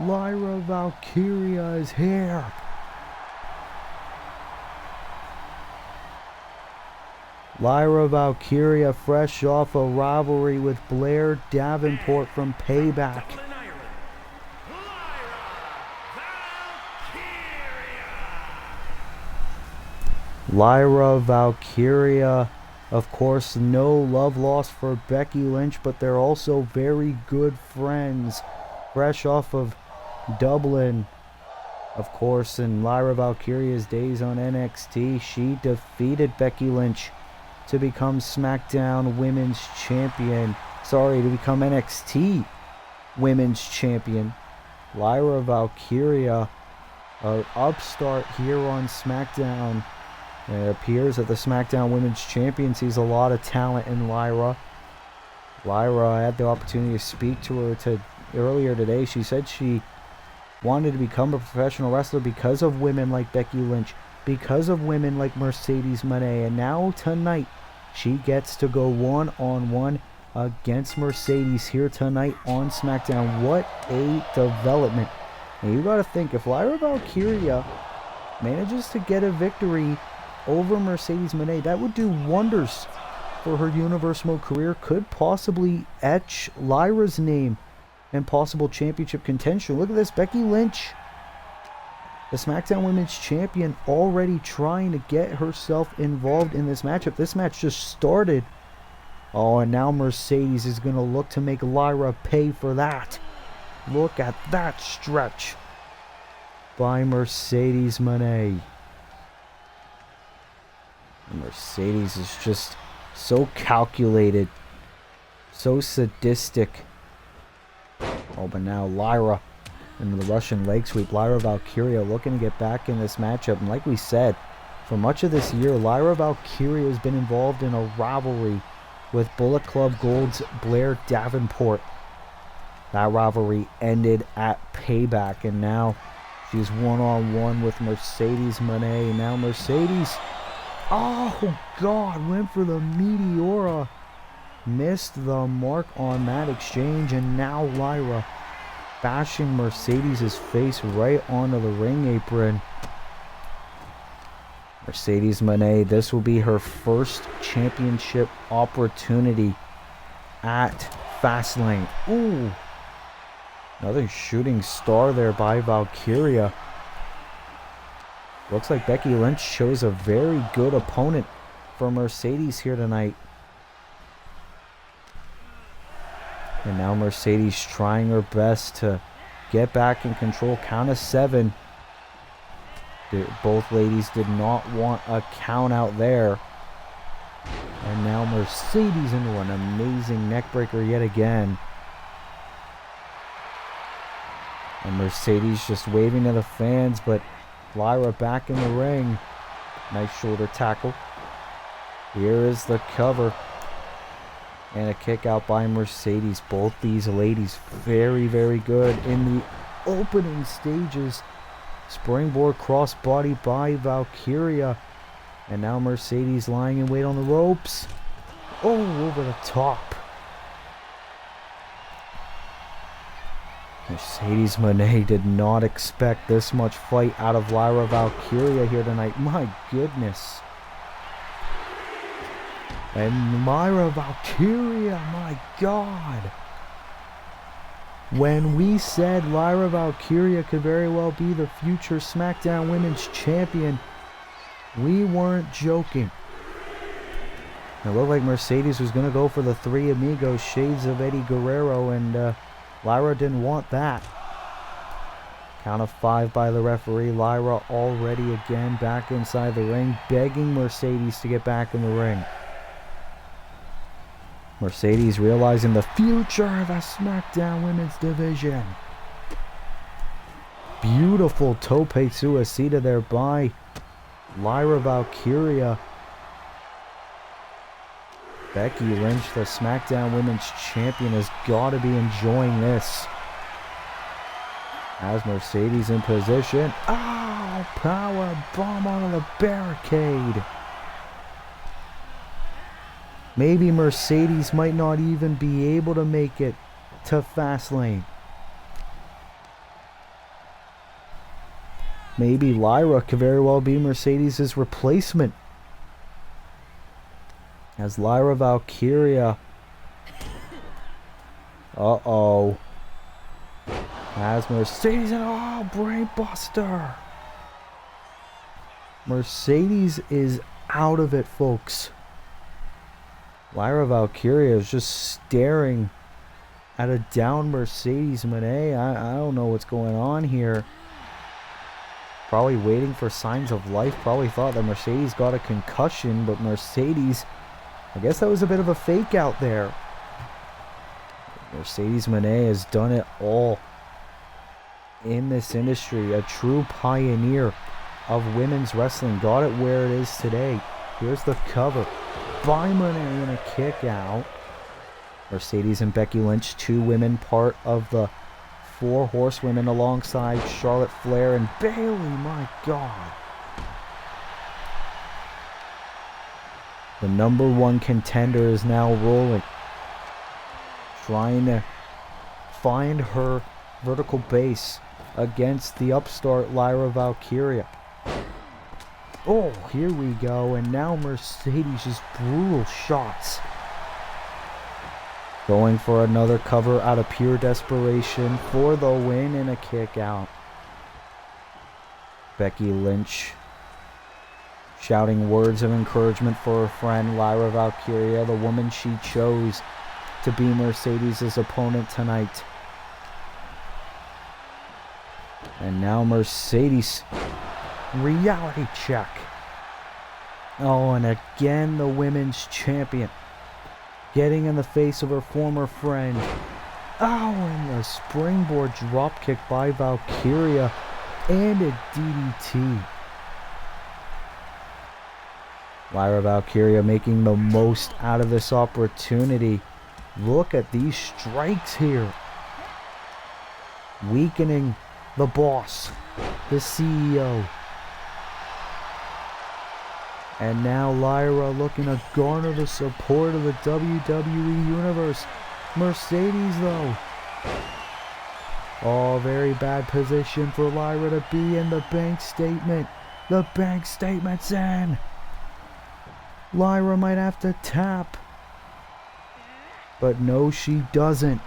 Lyra Valkyria, is here. Lyra Valkyria, fresh off a rivalry with Blair Davenport from Payback. Lyra Valkyria, of course, no love lost for Becky Lynch, but they're also very good friends. Fresh off of Dublin, of course, in Lyra Valkyria's days on NXT, she defeated Becky Lynch to become SmackDown Women's Champion. To become NXT Women's Champion. Lyra Valkyria, an upstart here on SmackDown. It appears that the SmackDown Women's Champion sees a lot of talent in Lyra. Lyra, had the opportunity to speak to her earlier today. She said she wanted to become a professional wrestler because of women like Becky Lynch, because of women like Mercedes Moné, and now tonight she gets to go one-on-one against Mercedes here tonight on SmackDown. What a development. And you gotta think, if Lyra Valkyria manages to get a victory over Mercedes Moné, that would do wonders for her Universal career. Could possibly etch Lyra's name and possible championship contention. Look at this, Becky Lynch, the SmackDown Women's Champion, already trying to get herself involved in this matchup. This match just started. Oh, and now Mercedes is going to look to make Lyra pay for that. Look at that stretch by Mercedes Moné. Mercedes is just so calculated, so sadistic. Oh, but now Lyra into the Russian leg sweep. Lyra Valkyria looking to get back in this matchup. And like we said, for much of this year, Lyra Valkyria has been involved in a rivalry with Bullet Club Gold's Blair Davenport. That rivalry ended at Payback, and now she's one-on-one with Mercedes Moné. Now Mercedes, oh God, went for the Meteora. Missed the mark on that exchange, and now Lyra bashing Mercedes' face right onto the ring apron. Mercedes Moné, this will be her first championship opportunity at Fastlane. Ooh, another shooting star there by Valkyria. Looks like Becky Lynch chose a very good opponent for Mercedes here tonight. And now Mercedes trying her best to get back in control. Count of 7. Both ladies did not want a count out there. And now Mercedes into an amazing neckbreaker yet again. And Mercedes just waving to the fans, but Lyra back in the ring. Nice shoulder tackle. Here is the cover. And a kick out by Mercedes. Both these ladies very, very good in the opening stages Springboard crossbody by Valkyria. And now Mercedes lying in wait on the ropes. Oh, over the top. Mercedes Moné did not expect this much fight out of Lyra Valkyria here tonight. My goodness. And Lyra Valkyria, my God. When we said Lyra Valkyria could very well be the future SmackDown Women's Champion, we weren't joking. It looked like Mercedes was going to go for the Three Amigos, shades of Eddie Guerrero, and Lyra didn't want that. Count of 5 by the referee. Lyra already again back inside the ring, begging Mercedes to get back in the ring. Mercedes realizing the future of the SmackDown Women's Division. Beautiful tope suicida there by Lyra Valkyria. Becky Lynch, the SmackDown Women's Champion, has got to be enjoying this. As Mercedes in position. Oh, power bomb onto the barricade. Maybe Mercedes might not even be able to make it to Fastlane. Maybe Lyra could very well be Mercedes' replacement. As Lyra Valkyria. Uh-oh. As Mercedes, and oh, brainbuster. Mercedes is out of it, folks. Lyra Valkyria is just staring at a down Mercedes Moné. I don't know what's going on here. Probably waiting for signs of life. Probably thought that Mercedes got a concussion, but Mercedes, I guess that was a bit of a fake out there. Mercedes Moné has done it all in this industry. A true pioneer of women's wrestling. Got it where it is today. Here's the cover by Moné and a kick out. Mercedes and Becky Lynch, 2 women, part of the 4 horsewomen alongside Charlotte Flair and Bayley. My God. The number 1 contender is now rolling. Trying to find her vertical base against the upstart Lyra Valkyria. Oh, here we go. And now Mercedes just brutal shots. Going for another cover out of pure desperation for the win and a kick out. Becky Lynch shouting words of encouragement for her friend Lyra Valkyria, the woman she chose to be Mercedes' opponent tonight. And now Mercedes, reality check. Oh, and again the women's champion getting in the face of her former friend. Oh, and the springboard dropkick by Valkyria and a DDT. Lyra Valkyria making the most out of this opportunity. Look at these strikes here. Weakening the boss, the CEO. And now Lyra looking to garner the support of the WWE Universe. Mercedes though. Oh, very bad position for Lyra to be in. The bank statement. The bank statement's in. Lyra might have to tap. But no, she doesn't.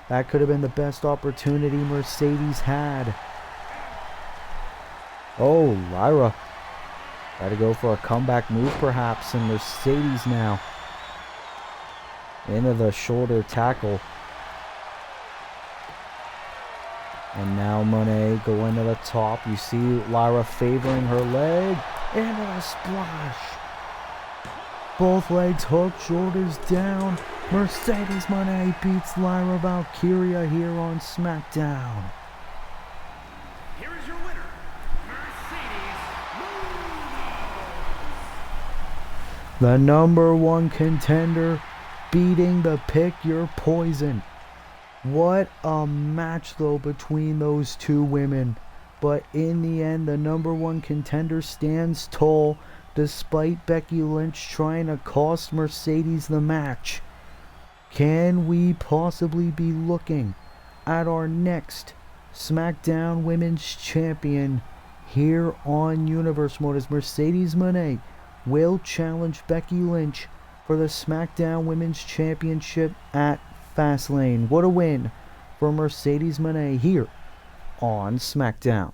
That could have been the best opportunity Mercedes had. Oh, Lyra. Try to go for a comeback move perhaps, and Mercedes now into the shoulder tackle. And now Moné going to the top. You see Lyra favoring her leg. Into the splash. Both legs hooked, shoulders down. Mercedes Moné beats Lyra Valkyria here on SmackDown. Here is your winner, Mercedes Moné. The number 1 contender beating the Pick Your Poison What a match though between those two women. But in the end, the number one contender stands tall despite Becky Lynch trying to cost Mercedes the match. Can we possibly be looking at our next SmackDown Women's Champion here on Universe Mode as Mercedes Moné will challenge Becky Lynch for the SmackDown Women's Championship at Fastlane? What a win for Mercedes Moné here on Smackdown.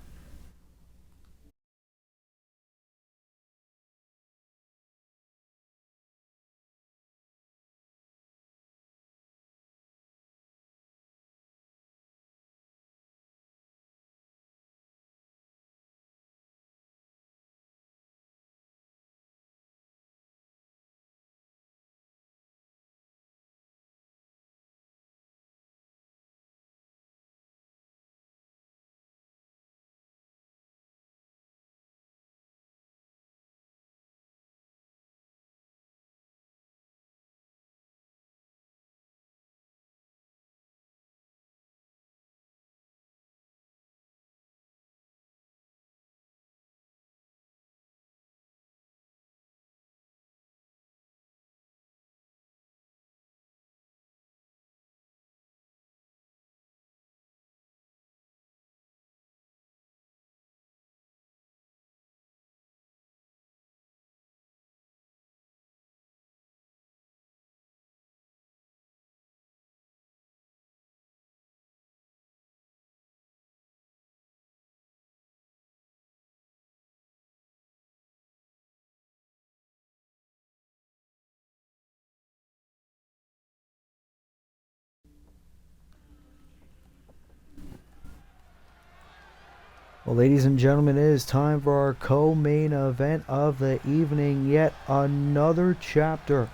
Well, ladies and gentlemen, it is time for our co-main event of the evening. Yet another chapter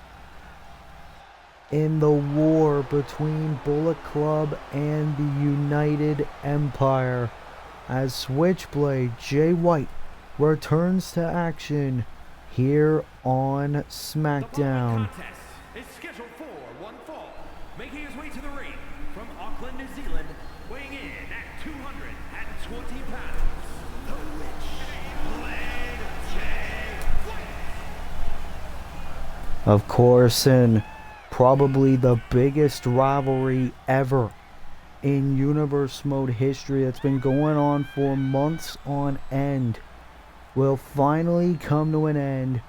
in the war between Bullet Club and the United Empire as Switchblade Jay White returns to action here on SmackDown. The contest is scheduled for one fall, making his way to the ring from Auckland, New Zealand, weighing in at 220 pounds, the Switchblade Jay White. Of course, in probably the biggest rivalry ever in Universe Mode history that's been going on for months on end will finally come to an end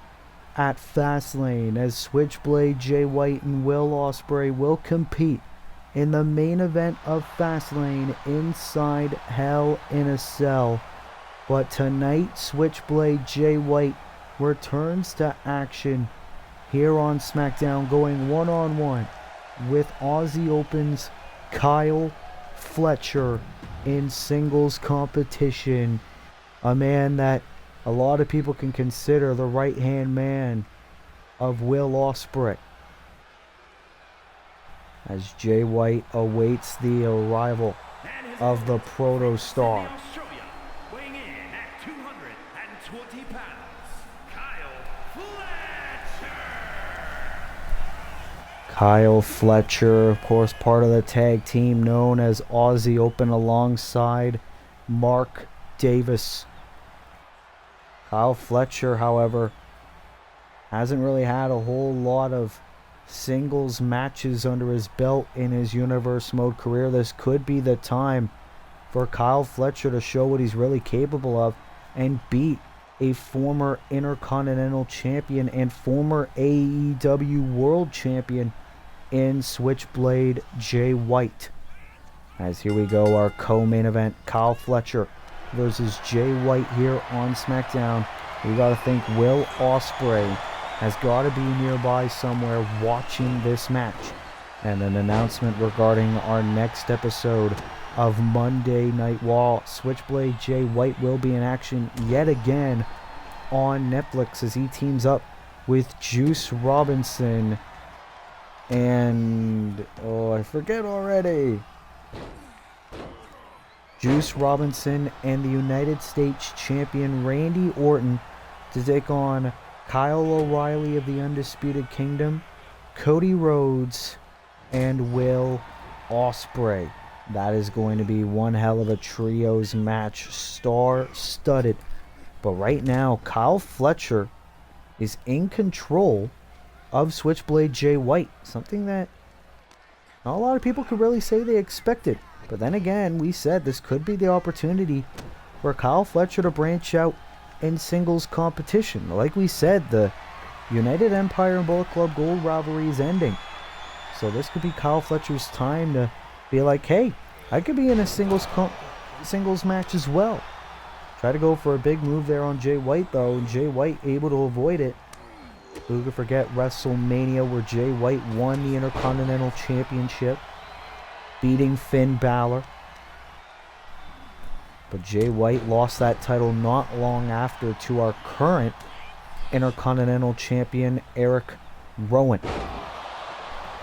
at Fastlane as Switchblade Jay White and Will Ospreay will compete in the main event of Fastlane inside Hell in a Cell. But tonight, Switchblade Jay White returns to action here on SmackDown, going one-on-one with Aussie Open's Kyle Fletcher in singles competition. A man that a lot of people can consider the right-hand man of Will Ospreay, as Jay White awaits the arrival of the Proto Star. Weighing in at 220 pounds, Kyle Fletcher. Kyle Fletcher, of course, part of the tag team known as Aussie Open alongside Mark Davis. Kyle Fletcher, however, hasn't really had a whole lot of singles matches under his belt in his Universe Mode career. This could be the time for Kyle Fletcher to show what he's really capable of and beat a former Intercontinental Champion and former AEW World Champion in Switchblade Jay White. As here we go, our co-main event, Kyle Fletcher versus Jay White here on SmackDown. We gotta think Will Ospreay has gotta be nearby somewhere watching this match. And an announcement regarding our next episode of Monday Night Raw. Switchblade Jay White will be in action yet again on Netflix as he teams up with Juice Robinson and I forget already. Juice Robinson and the United States Champion Randy Orton to take on Kyle O'Reilly of the Undisputed Kingdom, Cody Rhodes, and Will Ospreay. That is going to be one hell of a trios match, star-studded. But right now, Kyle Fletcher is in control of Switchblade Jay White. Something that not a lot of people could really say they expected. But then again, we said this could be the opportunity for Kyle Fletcher to branch out in singles competition. Like we said, the United Empire and Bullet Club Gold rivalry is ending. So this could be Kyle Fletcher's time to be like, hey, I could be in a singles match as well. Try to go for a big move there on Jay White, though, and Jay White able to avoid it. Who could forget WrestleMania, where Jay White won the Intercontinental Championship, beating Finn Balor. But Jay White lost that title not long after to our current Intercontinental Champion, Eric Rowan.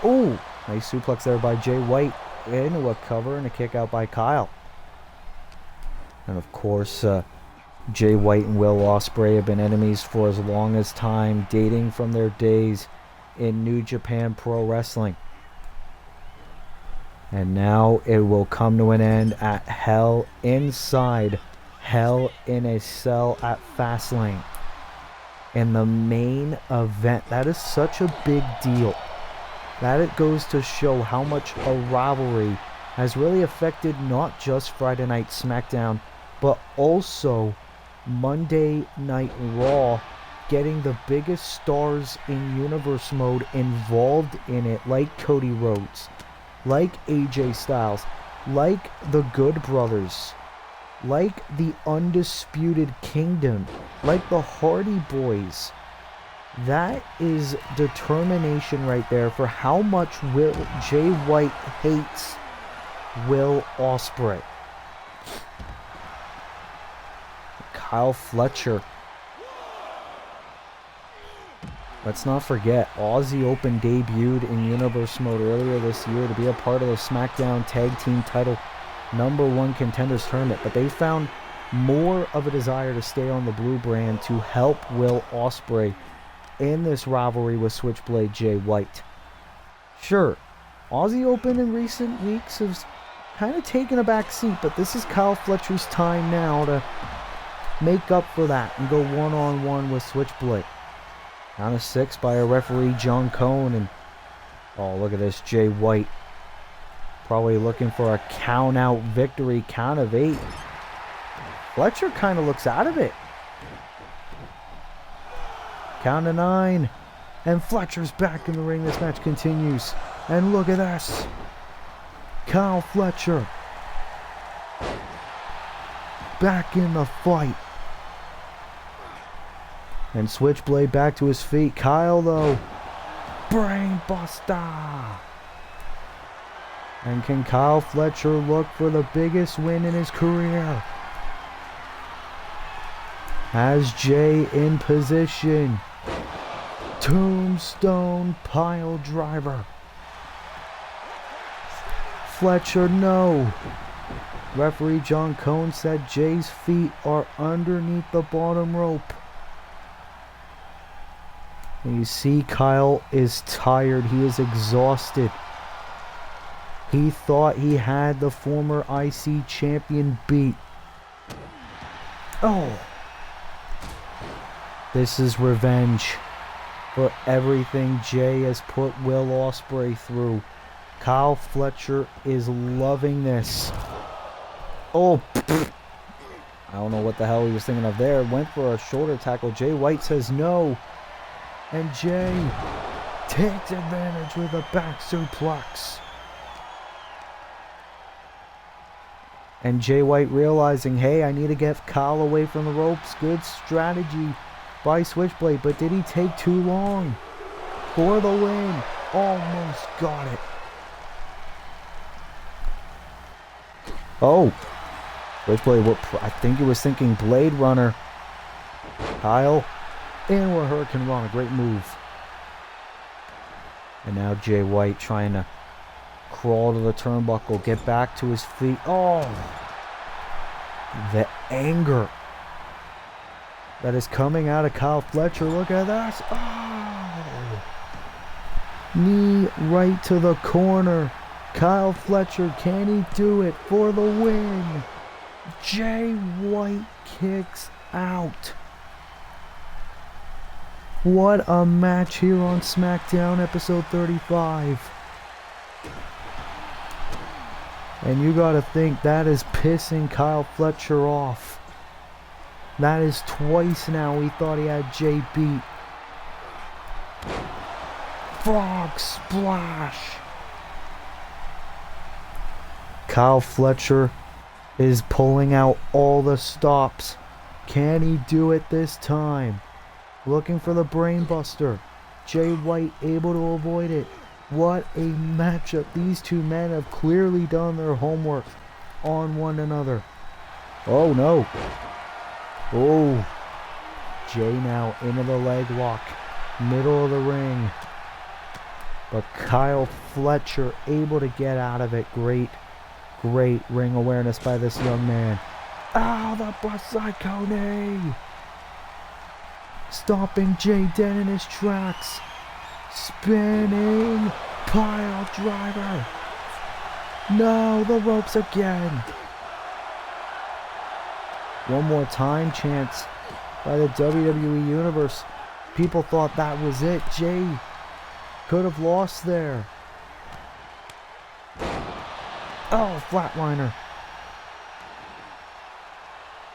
Oh, nice suplex there by Jay White into a cover and a kick out by Kyle. And of course, Jay White and Will Ospreay have been enemies for as long as time, dating from their days in New Japan Pro Wrestling. And now it will come to an end at Hell Inside Hell in a Cell at Fastlane. In the main event, that is such a big deal. That it goes to show how much a rivalry has really affected not just Friday Night Smackdown, but also Monday Night Raw, getting the biggest stars in Universe Mode involved in it, like Cody Rhodes, like AJ Styles, like the Good Brothers, like the Undisputed Kingdom, like the Hardy Boys. That is determination right there for how much Jay White hates Will Ospreay. Kyle Fletcher. Let's not forget, Aussie Open debuted in Universe Mode earlier this year to be a part of the SmackDown Tag Team Title #1 Contenders Tournament, but they found more of a desire to stay on the blue brand to help Will Ospreay in this rivalry with Switchblade Jay White. Sure, Aussie Open in recent weeks has kind of taken a back seat, but this is Kyle Fletcher's time now to make up for that and go one-on-one with Switchblade. Down to 6 by a referee, John Cone, and oh, look at this, Jay White probably looking for a count-out victory, count of 8. Fletcher kind of looks out of it. Count of 9, and Fletcher's back in the ring. This match continues, and look at this, Kyle Fletcher back in the fight. And Switchblade back to his feet. Kyle, though, brain buster. And can Kyle Fletcher look for the biggest win in his career? Has Jay in position. Tombstone pile driver. Fletcher, no. Referee John Cone said Jay's feet are underneath the bottom rope. And you see Kyle is tired. He is exhausted. He thought he had the former IC champion beat. Oh. This is revenge for everything Jay has put Will Ospreay through. Kyle Fletcher is loving this. Oh. I don't know what the hell he was thinking of there. Went for a shoulder tackle. Jay White says no. And Jay takes advantage with a back suplex. And Jay White realizing, hey, I need to get Kyle away from the ropes. Good strategy by Switchblade, but did he take too long? For the win. Almost got it. Oh. Switchblade, I think he was thinking Blade Runner. Kyle. And with Hurricane Run, a great move. And now Jay White trying to crawl to the turnbuckle, get back to his feet. Oh, the anger that is coming out of Kyle Fletcher. Look at that. Oh. Knee right to the corner. Kyle Fletcher, can he do it for the win? Jay White kicks out. What a match here on Smackdown episode 35. And you gotta think that is pissing Kyle Fletcher off. That is twice now he thought he had Jay beat. Frog splash. Kyle Fletcher is pulling out all the stops. Can he do it this time? Looking for the brainbuster. Jay White able to avoid it. What a matchup. These two men have clearly done their homework on one another. Oh no. Oh. Jay now into the leg lock. Middle of the ring. But Kyle Fletcher able to get out of it. Great ring awareness by this young man. Ow, the psycho knee. Stopping Jay dead in his tracks. Spinning pile driver. No, the ropes again. One more time chance by the WWE Universe. People thought that was it. Jay could have lost there. Oh, flatliner.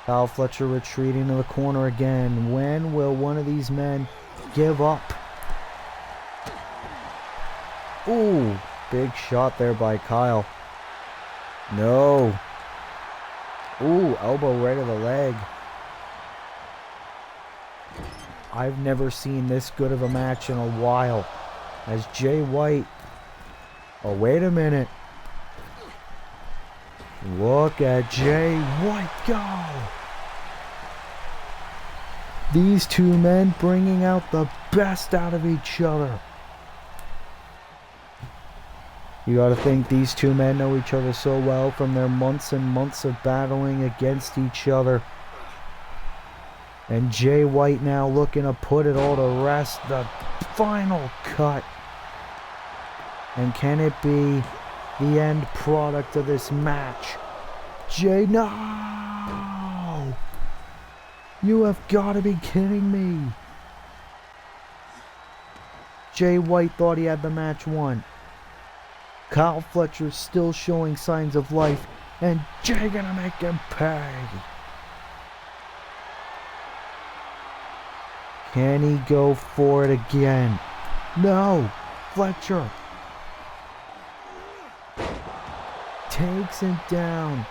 Kyle Fletcher retreating to the corner again. When will one of these men give up? Ooh, big shot there by Kyle. No. Ooh, elbow right to the leg. I've never seen this good of a match in a while. As Jay White... Oh, wait a minute. Look at Jay White go. These two men bringing out the best out of each other. You gotta think these two men know each other so well from their months and months of battling against each other. And Jay White now looking to put it all to rest. The final cut. And can it be the end product of this match? Jay, no! You have got to be kidding me. Jay White thought he had the match won. Kyle Fletcher still showing signs of life, and Jay gonna make him pay. Can he go for it again? No! Fletcher takes him down.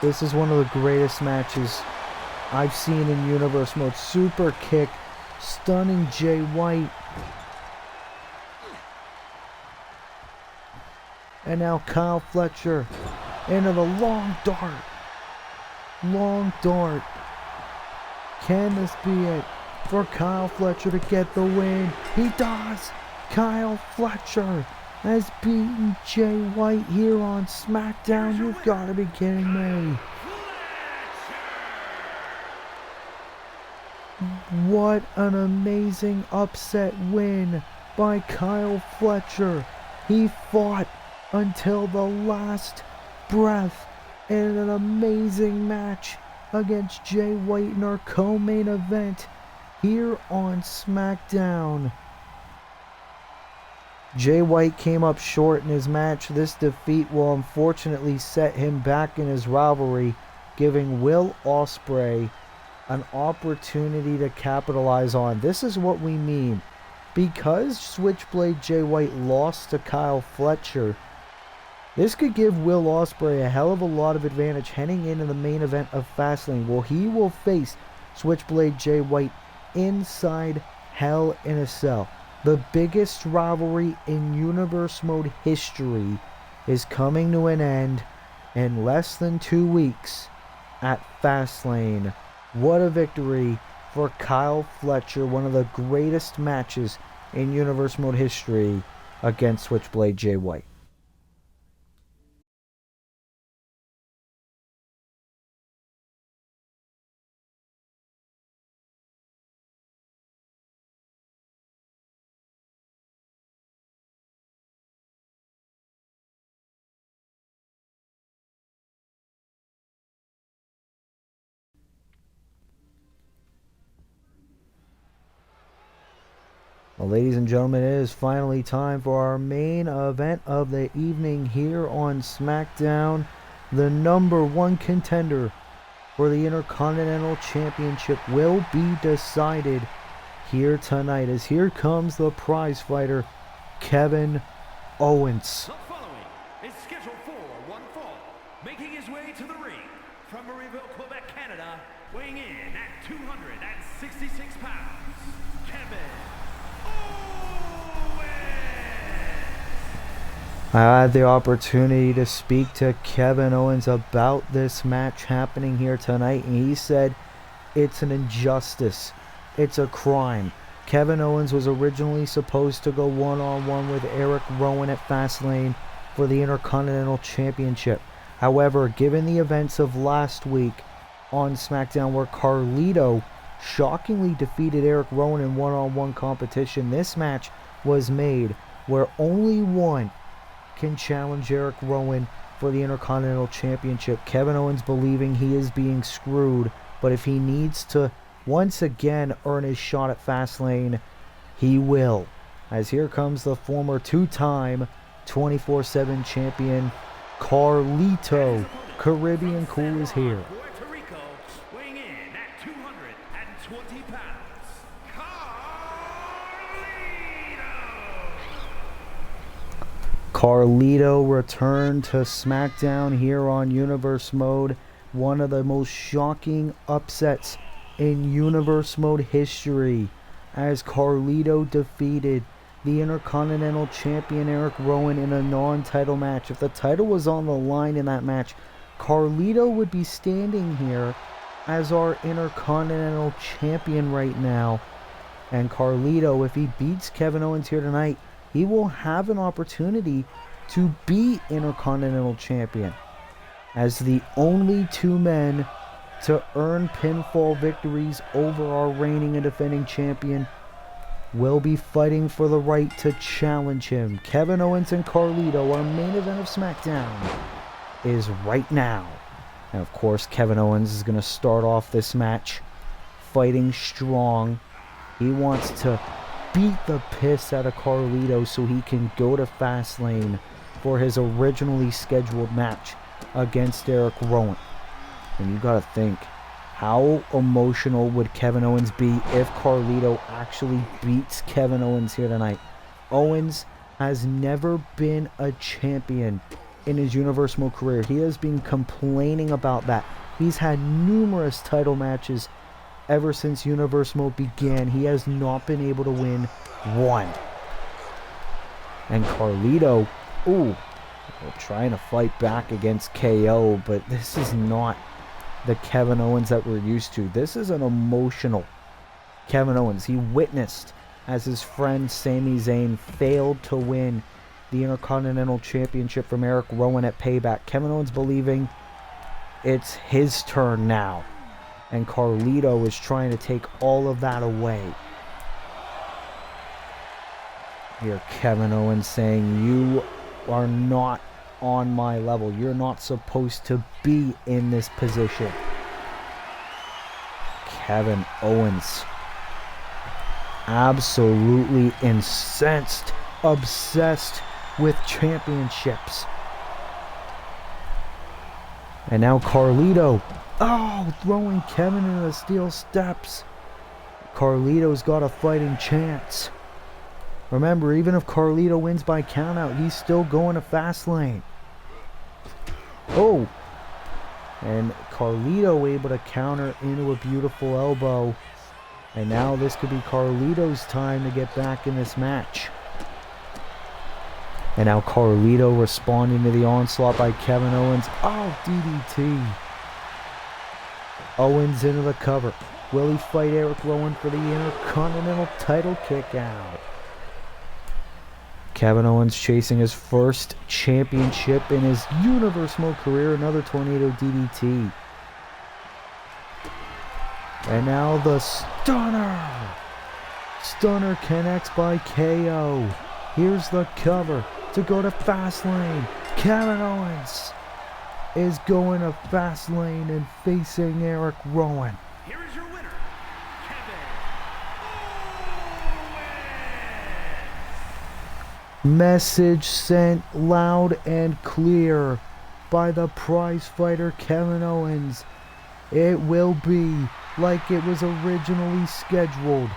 This is one of the greatest matches I've seen in Universe Mode. Super kick, stunning Jay White. And now Kyle Fletcher into the long dart. Long dart. Can this be it for Kyle Fletcher to get the win? He does. Kyle Fletcher has beaten Jay White here on Smackdown. You've got to be kidding me. What an amazing upset win by Kyle Fletcher. He fought until the last breath in an amazing match against Jay White in our co-main event here on Smackdown. Jay White came up short in his match. This defeat will unfortunately set him back in his rivalry, giving Will Ospreay an opportunity to capitalize on. This is what we mean. Because Switchblade Jay White lost to Kyle Fletcher, this could give Will Ospreay a hell of a lot of advantage heading into the main event of Fastlane. Well, he will face Switchblade Jay White inside Hell in a Cell. The biggest rivalry in Universe Mode history is coming to an end in less than 2 weeks at Fastlane. What a victory for Kyle Fletcher. One of the greatest matches in Universe Mode history against Switchblade Jay White. Well, ladies and gentlemen, it is finally time for our main event of the evening here on Smackdown. The #1 contender for the Intercontinental Championship will be decided here tonight, as here comes the prize fighter, Kevin Owens. The following is scheduled for one fall, making his way to the ring from Marieville, Quebec, Canada, weighing in at 266 pounds, Kevin Owens. I had the opportunity to speak to Kevin Owens about this match happening here tonight, and he said it's an injustice. It's a crime. Kevin Owens was originally supposed to go one-on-one with Eric Rowan at Fastlane for the Intercontinental Championship. However, given the events of last week on SmackDown, where Carlito shockingly defeated Eric Rowan in one-on-one competition, this match was made where only one can challenge Eric Rowan for the Intercontinental Championship. Kevin Owens believing he is being screwed, but if he needs to once again earn his shot at Fastlane, he will. As here comes the former two-time 24/7 champion, Carlito. Caribbean Cool is here. Puerto Rico, weighing in at 220 pounds, Carlito returned to SmackDown here on Universe Mode. One of the most shocking upsets in Universe Mode history, as Carlito defeated the Intercontinental Champion Eric Rowan in a non-title match. If the title was on the line in that match, Carlito would be standing here as our Intercontinental Champion right now. And Carlito, if he beats Kevin Owens here tonight, he will have an opportunity to be Intercontinental Champion, as the only two men to earn pinfall victories over our reigning and defending champion will be fighting for the right to challenge him. Kevin Owens and Carlito, our main event of SmackDown, is right now. And of course, Kevin Owens is going to start off this match fighting strong. He wants to beat the piss out of Carlito so he can go to Fastlane for his originally scheduled match against Eric Rowan. And you gotta think, how emotional would Kevin Owens be if Carlito actually beats Kevin Owens here tonight? Owens has never been a champion in his Universe Mode career. He has been complaining about that. He's had numerous title matches ever since Universe Mode began. He has not been able to win one. And Carlito, we're trying to fight back against KO, but this is not the Kevin Owens that we're used to. This is an emotional Kevin Owens. He witnessed as his friend Sami Zayn failed to win the Intercontinental Championship from Eric Rowan at Payback. Kevin Owens believing it's his turn now, and Carlito is trying to take all of that away. Here Kevin Owens saying, "You are not on my level. You're not supposed to be in this position." Kevin Owens absolutely incensed, obsessed with championships. And now Carlito, throwing Kevin into the steel steps. Carlito's got a fighting chance. Remember, even if Carlito wins by countout, he's still going to Fastlane. And Carlito able to counter into a beautiful elbow. And now this could be Carlito's time to get back in this match. And now Carlito responding to the onslaught by Kevin Owens. DDT. Owens into the cover. Will he fight Eric Rowan for the Intercontinental title kick out? Kevin Owens chasing his first championship in his Universe Mode career. Another tornado DDT. And now the stunner. Stunner connects by KO. Here's the cover to go to Fastlane. Kevin Owens is going to Fastlane and facing Eric Rowan. Here is your winner, Kevin Owens. Message sent loud and clear by the prize fighter Kevin Owens. It will be like it was originally scheduled.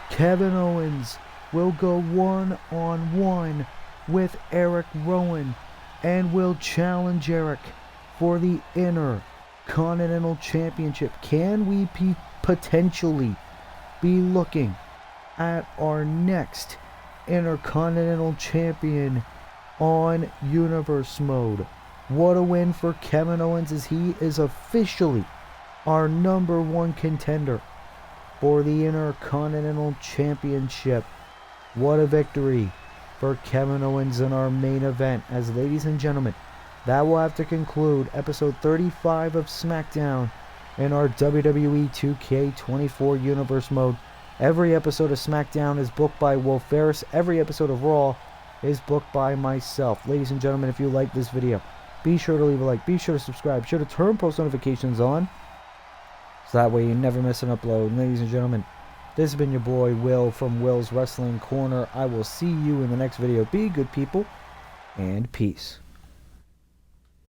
Kevin Owens will go one-on-one with Eric Rowan and will challenge Eric for the Intercontinental Championship. Can we potentially be looking at our next Intercontinental Champion on Universe Mode? What a win for Kevin Owens, as he is officially our #1 contender for the Intercontinental Championship. What a victory for Kevin Owens in our main event. As ladies and gentlemen, that will have to conclude episode 35 of Smackdown in our WWE 2K24 Universe Mode. Every episode of Smackdown is booked by Will Ferris. Every episode of Raw is booked by myself. Ladies and gentlemen, if you like this video, be sure to leave a like, be sure to subscribe, be sure to turn post notifications on, so that way you never miss an upload. And ladies and gentlemen, this has been your boy Will from Will's Wrestling Corner. I will see you in the next video. Be good people, and peace.